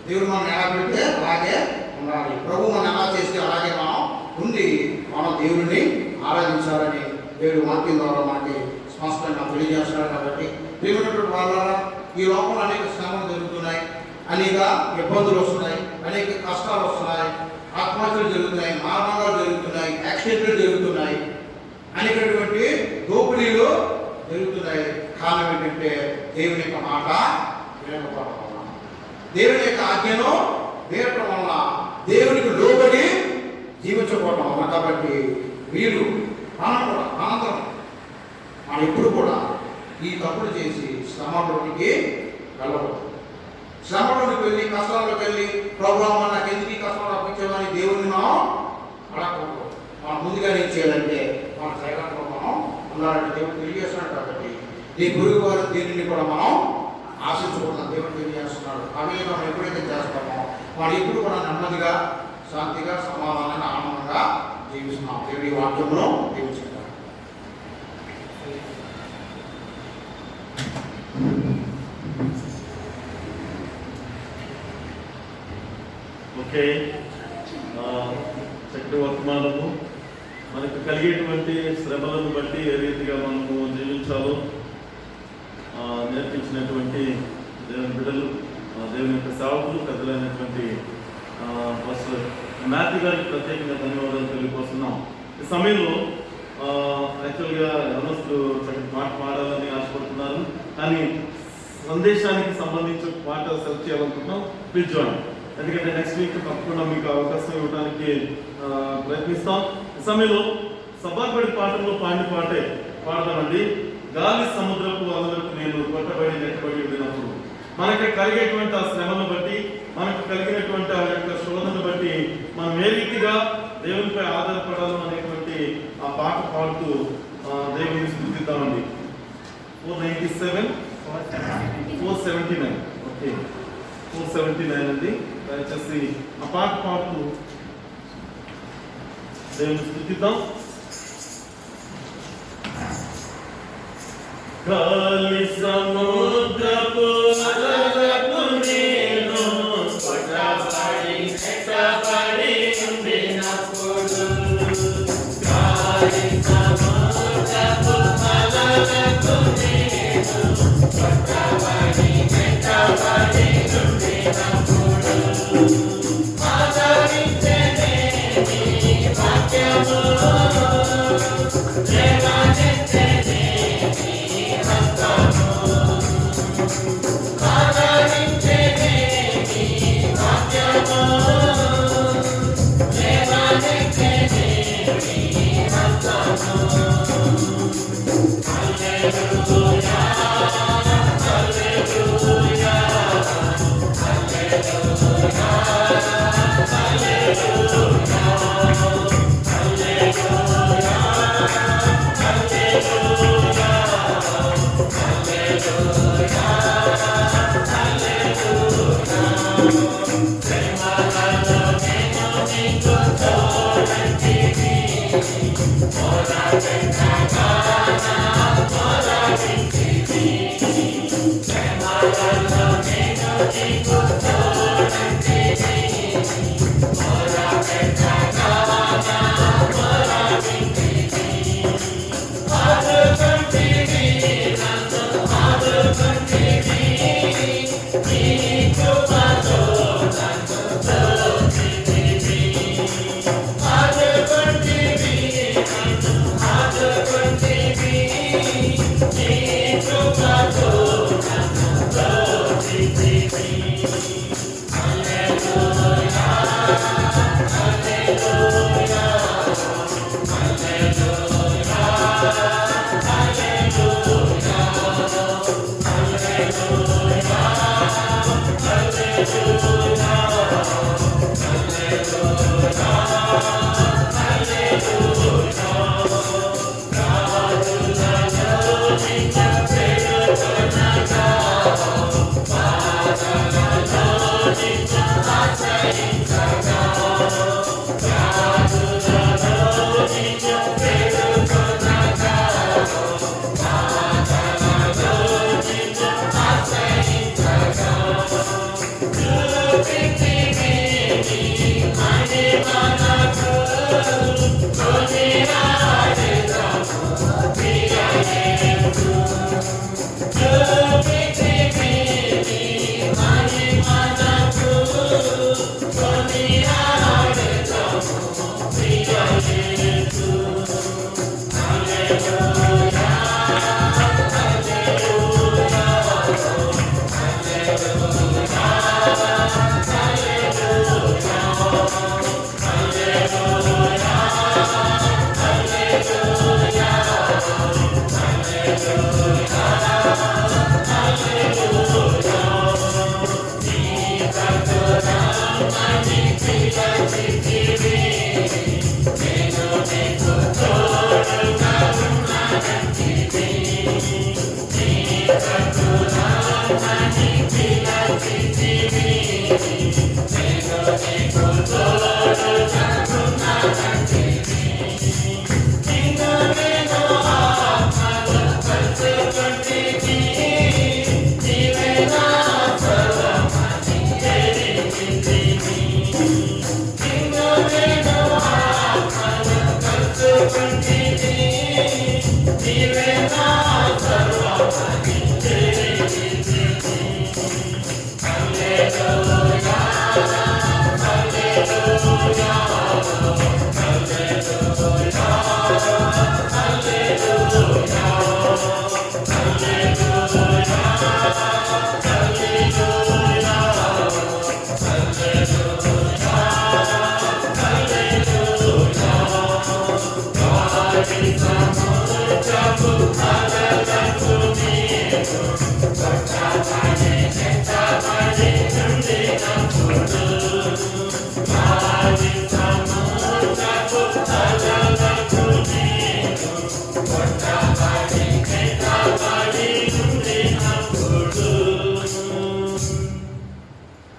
దేవుడు మనం ఎలా పెడితే అలాగే ఉండాలి. ప్రభు మనం ఎలా చేస్తే అలాగే మనం ఉండి మనం దేవుడిని ఆరాధించాలని దేవుడు వాక్యం ద్వారా మనకి స్పష్టంగా తెలియజేస్తున్నాడు. కాబట్టి ప్రియమైనటువంటి వాళ్ళ ఈ లోపల అనేక శ్రమలు జరుగుతున్నాయి, అనేక ఇబ్బందులు వస్తున్నాయి, అనేక కష్టాలు వస్తున్నాయి, ఆత్మహత్యలు జరుగుతున్నాయి, మారణాలు జరుగుతున్నాయి, యాక్సిడెంట్లు జరుగుతున్నాయి, అనేకటువంటి దోపిడీలు జరుగుతున్నాయి. కారణం ఏంటంటే దేవుని యొక్క మాట వినకపోవడం వల్ల, దేవుని యొక్క ఆజ్ఞను వేయటం వల్ల, దేవునికి లోబడి జీవించకపోవడం వల్ల. కాబట్టి వీరు మనం కూడా అనంతరం మనం ఎప్పుడు కూడా ఈ తప్పులు చేసి శ్రమలోనికి వెళ్ళకూడదు. శ్రమలోనికి వెళ్ళి కష్టాల్లోకి వెళ్ళి ప్రభువా నాకు ఎందుకు ఈ కష్టం రప్పించామని దేవుడిని మనం అడగకూడదు. మనం ముందుగా ఏం చేయాలంటే మన శరీరంలో మనం ఉండాలంటే దేవుడు తెలియజేస్తున్నాడు. కాబట్టి ఈ గురువు వారి దీనిని కూడా మనం ఆశించకూడదు. దేవుడు తెలియజేస్తున్నాడు. అవి మనం ఎప్పుడైతే చేస్తామో వాళ్ళు ఎప్పుడు కూడా నెమ్మదిగా, శాంతిగా, సమాధానంగా, ఆనందంగా జీవిస్తున్నాం. దేవుడి వాక్యంలో జీవించుకుంటాం. ఓకే, చక్కటి వర్తమానము మనకు కలిగేటువంటి శ్రమలను బట్టి ఏ రీతిగా మనము జీవించాలో నేర్పించినటువంటి దేవుని బిడ్డలు, దేవుని యొక్క సేవకులు, పెద్దలైనటువంటి మాథ్యూ గారికి ప్రత్యేకంగా ధన్యవాదాలు తెలియజేస్తున్నాం. ఈ సమయంలో యాక్చువల్గా యవనస్తులు పాట పాడాలని ఆశపడుతున్నారు, కానీ సందేశానికి సంబంధించిన పాట సెలెక్ట్ చేయాలనుకుంటున్నాం. Please join. ఎందుకంటే నెక్స్ట్ వీక్ తప్పకుండా మీకు అవకాశం ఇవ్వడానికి ప్రయత్నిస్తాం. ఈ సమయంలో సభాపడి పాటల్లో పాటే పాడదామండి. గాలి సముద్రపు అలలకు నేను కొట్టబడి నెట్టబడి ఉండినప్పుడు, మనకి కలిగేటువంటి ఆ శ్రమను బట్టి, మనకు కలిగినటువంటి ఆ యొక్క శోధనను బట్టి మనం ఏ రీతిగా దేవునిపై ఆధారపడాలి అనేటువంటి ఆ పాట పాడుతూ దేవుని స్తుతిద్దామండి. 479 ఓకే, 479 అండి. దయచేసి ఆ పాట పాడుతూ దేవుని స్తుతిద్దాం. గాలి సముద్రపు అలలకు నేను కొట్టబడి నెట్టబడి ఉండినప్పుడు, గాలి సముద్రపు అలలకు నేను కొట్టబడి నెట్టబడి ఉండినప్పుడు, ఆదరించెనే నీ వాక్యము, లేవనెత్తెనే నీ హస్తము, ఆదరించెనే నీ వాక్యము, లేవనెత్తెనే నీ హస్తము. హల్లెలూయా, హల్లెలూయా, హల్లెలూయా, హల్లెలూయా, హల్లెలూయా, హల్లెలూయా, హల్లెలూయా, హల్లెలూయా. ప్రేమలలో నేను నీకు తోడంటిని, మొరపెట్టగా నా మొరవింటిని. ప్రేమలలో నేను నీకు తోడంటిని, మొరపెట్టగా నా మొరవింటిని. ఆదుకొంటివి నన్ను, ఆదుకొంటివి, నీ కృపతో నన్ను దోచితివి. ఆదుకొంటివి నన్ను,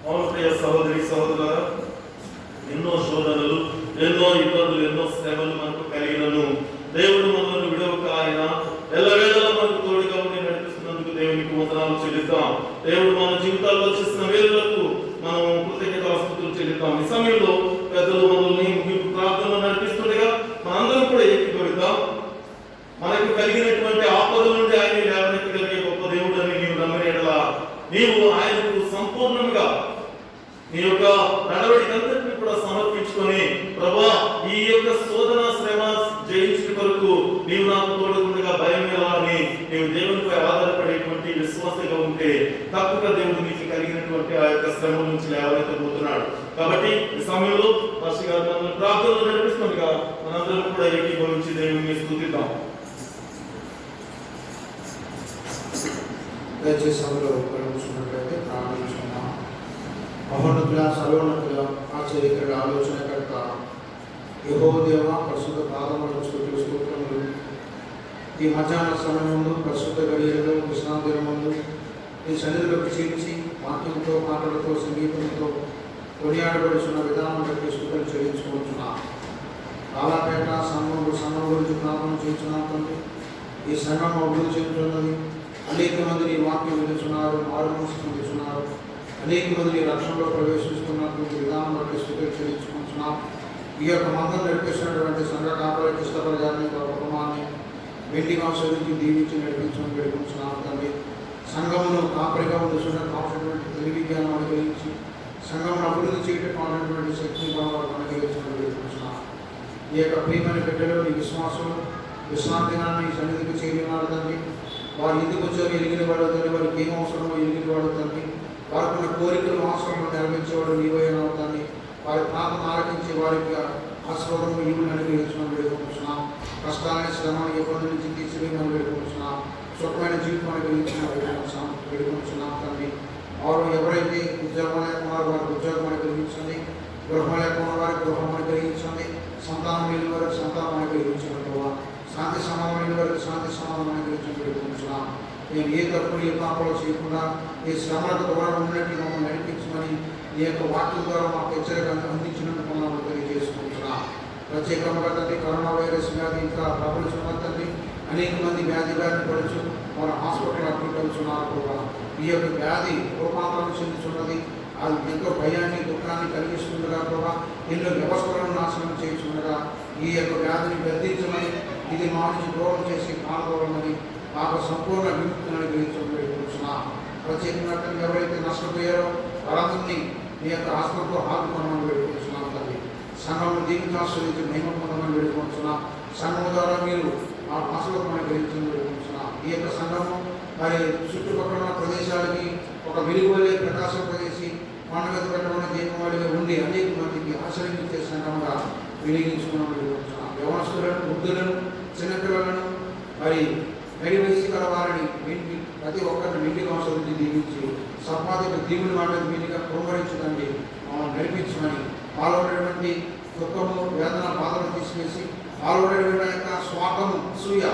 అవును ప్రియ సహోదరి సహోదరులారా, ఎన్నో శోధనలు, ఎన్నో ఇబ్బందులు, ఎన్నో శ్రమలు మనకు కలిగినను దేవుడు మనల్ని విడవక ఆయన ఎల్లవేళలా మనకు తోడుగా ఉండి నడిపిస్తున్నందుకు దేవునికి వందనాలు చెల్లిద్దాం. దేవుడు మన జీవితాల్లో చేసిన మేలులకు మనం కృతజ్ఞతాస్తుతులు చెల్లిద్దాం. ఈ సమయంలో పెద్దలు మనల్ని ముగింపు ప్రార్థనలో నడిపిస్తుండగా మనందరం కూడా ఏకీభవిద్దాం. మనకు కలిగినటువంటి ఆపదల నుండి ఆయన లేవనెత్తగలిగే గొప్ప దేవుడు అని నీవు నమ్మినట్లా నీవు ఆయనకు సంపూర్ణంగా నీ యొక్క నడవడికంతటిని కూడా సమర్పించుకొని, ప్రభా ఈ యొక్క శోధన శ్రమ జయించిన కొరకు నీవు నాకు తోడుగా భయం ఎలా అని నీవు దేవునిపై ఆధారపడేటువంటి విశ్వాసంగా ఉంటే తప్పక దేవుడు నీకు కలిగినటువంటి ఆ యొక్క శ్రమ నుంచి లేవనెత్తబోతున్నాడు. కాబట్టి ఈ సమయంలో మాస్టర్ గారు మనల్ని ప్రార్థనలు నడిపిస్తుండగా మనందరం కూడా ఏకీభవించి దేవుని స్తుతిద్దాం. దయచేసి అందులో కూర్చున్నట్లయితే ప్రార్థించుకున్నాం. మహోన్నతుల సర్వోన్నతుల ఆశ్చర్యకర ఆలోచనకర్త యెహోవా దేవా, పరిశుద్ధ పాదములకు స్తుతులు స్తోత్రములు. ఈ మధ్యాహ్న సమయం ముందు పరిశుద్ధ గడియలలో విశ్రాంతి ముందు ఈ సన్నిధిలోకి చేర్చి వాక్యంతో, మాటలతో, సంగీతంతో కొనియాడబడుచున్న విధానం బట్టి స్తుతులు చెల్లించుకుంటున్నాం. కాలాపేట సంఘం గురించి ప్రార్థన చేస్తున్నాం తండ్రి. ఈ సంఘం అభివృద్ధి చెందుతున్నది. అనేక మంది నీ వాక్యం వినిస్తున్నారు, మారుమనసు పొందుతున్నారు. అనేక మంది రక్షణలో ప్రవేశిస్తున్నటువంటి విధానం బట్టి స్తుతులు చెల్లించుకుంటున్నాం. ఈ యొక్క మందం నడిపిస్తున్నటువంటి సంఘ కాపరి కృష్ణపరి గారిని, కుటుంబాన్ని వెండిగా ఆశీర్వదించి దీవించి నడిపించమని వేడుకుంటున్నాం తండ్రి. సంఘమును కాపరిగా ఉండుతున్న కావాల్సినటువంటి తెలివి జ్ఞానం అనుగ్రహించి సంఘమును అభివృద్ధి చేయటం కావాలన్నటువంటి శక్తిని భావాలు అనుగ్రహించమని వేడుకుంటున్నాం. ఈ యొక్క ప్రియమైన బిడ్డలు నీ విశ్వాసం విశ్రాంతి దినాన్ని ఈ సన్నిధికి చేరి ఉన్నారు తండ్రి. వారు ఎందుకు వచ్చారు ఎరిగిన వాడు తండ్రి, వారికి ఏం అవసరమో ఎరిగిన వాడు తండ్రి. వారికి ఉన్న కోరికలు అవసరంలో నెరవేర్చేవాడు నీవైనా తండ్రి. వారి ప్రార్థన ఆలకించి వారికి ఆశీర్వాదము ఈవుని అనుగ్రహించమని వేడుకుంటున్నాం. కష్టాలని, శ్రమని, ఇబ్బంది నుంచి తీసివేయమని వేడుకుంటున్నాం. సుఖమైన జీవితం అనుగ్రహించమని వేడుకుంటున్నాం తండ్రి. వారు ఎవరైతే ఉద్యోగం లేకున్నారో వారికి ఉద్యోగం అనుగ్రహించండి. గృహం లేకున్న వారికి గృహం అనుగ్రహించండి. సంతానం లేని వారికి సంతానం అనుగ్రహించండి. శాంతి సమాధానం వారికి శాంతి సమాధానం అనుగ్రహించమని వేడుకుంటున్నాం. నేను ఏ తప్పులు ఏ పాపలు చేయకుండా ఈ శ్రమలకు దూరం ఉన్నట్టు మమ్మల్ని నడిపించమని ఈ యొక్క వాక్యం ద్వారా మాకు హెచ్చరిక అందించినందుకు మమ్మల్ని తెలియజేసుకుంటున్నాం. ప్రత్యేకంగా తండ్రి కరోనా వైరస్ వ్యాధి ఇంకా ప్రబలుచున్నదండి. అనేక మంది వ్యాధి పడుచు మన హాస్పిటల్ అడ్మిట్ అవుతున్నారు కూడా. ఈ యొక్క వ్యాధి రూపాంతరం చెందుతున్నది. అది ఎంతో భయాన్ని, దుఃఖాన్ని కలిగిస్తుండగా కూడా ఎన్నో వ్యవస్థలను నాశనం చేస్తుండగా ఈ యొక్క వ్యాధిని గద్దించమని, ఇది మా నుంచి దూరం చేసి కానుకోవాలని మాకు సంపూర్ణ విముక్తిని అనుగ్రహించమని వేడుకుంటున్నాం. ప్రత్యేకంగా ఎవరైతే నష్టపోయారో వారందరినీ మీ యొక్క హాస్పిటల్లో ఆదుకోమని వేడుకుంటున్నాం తండ్రి. సంఘంలో దీనికి ఆశ్రయించి మహిమ పొందమని వేడుకుంటున్నాం. సంఘం ద్వారా మీరు ఆ ఆశీర్వాదం అనుగ్రహించమని వేడుకుంటున్నాం. ఈ యొక్క సంఘము మరి చుట్టుపక్కల ఉన్న ప్రదేశాలకి ఒక వెలుగులే ప్రకాశింపజేసి పండుగ పెట్టడం దీపవాడిగా ఉండి అనేక మందికి ఆశ్రయించే సంఘంగా వినియోగించుకున్నామని వేడుకుంటున్నాం. యవనస్తులను, వృద్ధులను, చిన్నపిల్లలను మరి నడివేసి గల వారిని ప్రతి ఒక్కరిని నిండిగా ఆశ్రయించి దీవించి సంపాదిత దీవుని వాటిని మీదిగా కుమ్మరించదండి మమ్మల్ని నడిపించమని, పాల్గొనేటువంటి దుఃఖము, వేదన, బాధను తీసివేసి పాల్గొనేటువంటి యొక్క స్వార్థము, అసూయ,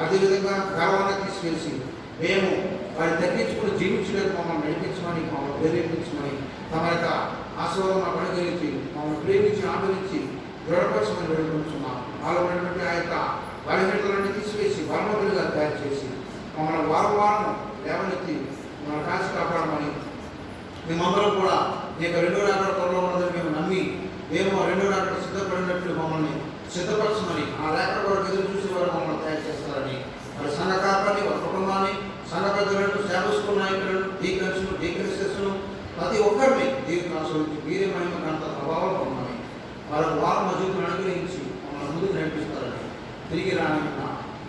అదేవిధంగా గర్వాన్ని తీసివేసి మేము వారిని తగ్గించుకుని జీవించడానికి మమ్మల్ని నడిపించమని, మమ్మల్ని ప్రేరేపించమని, తమ యొక్క ఆశీర్వాదం అనుగ్రహించి మమ్మల్ని ప్రేమించి ఆదరించి దృఢపరచమని వేడుకుంటున్నాం. పాల్గొనేటువంటి ఆ యొక్క బలహీనతలన్నీ తీసివేసి బలవంతులుగా తయారు చేసి మమ్మల్ని వారం లేవనెత్తి మమ్మల్ని కాచి కాపాడమని, మేమందరం కూడా ఈ యొక్క రెండో రాకడ త్వరలో ఉన్నదని మేము నమ్మి మేము రెండో రాకడ సిద్ధపడినట్లు మమ్మల్ని సిద్ధపరచమని, ఆ రాకడ కొరకు ఎదురు చూసి వారు మమ్మల్ని తయారు చేస్తారని, వారి సంఘ కాపాన్ని, వారి కుటుంబాన్ని, సంఘ పెద్దలను, సేవస్కుల నాయకులను, డీకన్సెస్ను ప్రతి ఒక్కరిని దేవుని ఆశ్రయించి మీరే మహిమ అంత ప్రభావం పొందమని, వారికి వారం మధ్యను అనుగ్రహించి మమ్మల్ని ముందుకు నడిపిస్తారని తిరిగి రానిన్న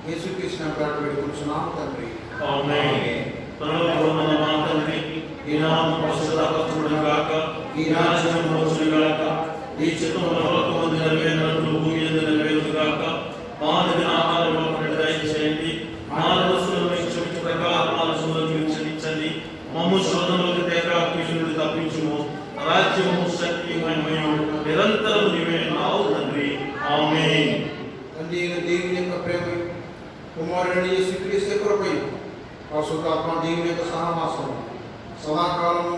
యేసుక్రీస్తు నామమున వేడుకుంటున్నాము తండ్రి. ఆమేన్. పరలోకమందున్న మా తండ్రి, నీ నామము పరిశుద్ధపరచబడుగాక, నీ రాజ్యము వచ్చుగాక, నీ చిత్తము పరలోకమందు నెరవేరినట్లు భూమి యందు నెరవేరుగాక. మా అనుదిన ఆహారమును మాకు దయచేయండి. మా దోషులను క్షమించు ప్రకారం మా దోషులను క్షమించండి. మమ్ము శోధనలోకి తేక కీడు నుండి తప్పించుము. రాజ్యము, శక్తి, మహిమయు నిరంతరము నీవే నావు తండ్రి. ఆమేన్. పరిశుద్ధాత్మ దేవుని యొక్క సహవాసం సదాకాలము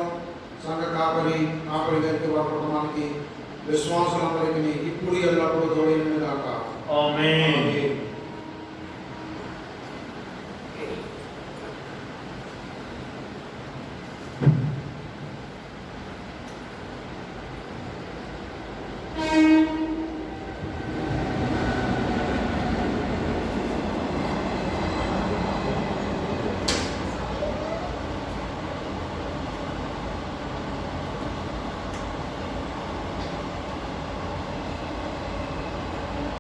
సంఘ కాపరి గారికి వారి కుటుంబానికి విశ్వాసులందరికీ ఇప్పుడు ఎల్లప్పుడూ తోడైన గాక. ఆమేన్. ఆమేన్.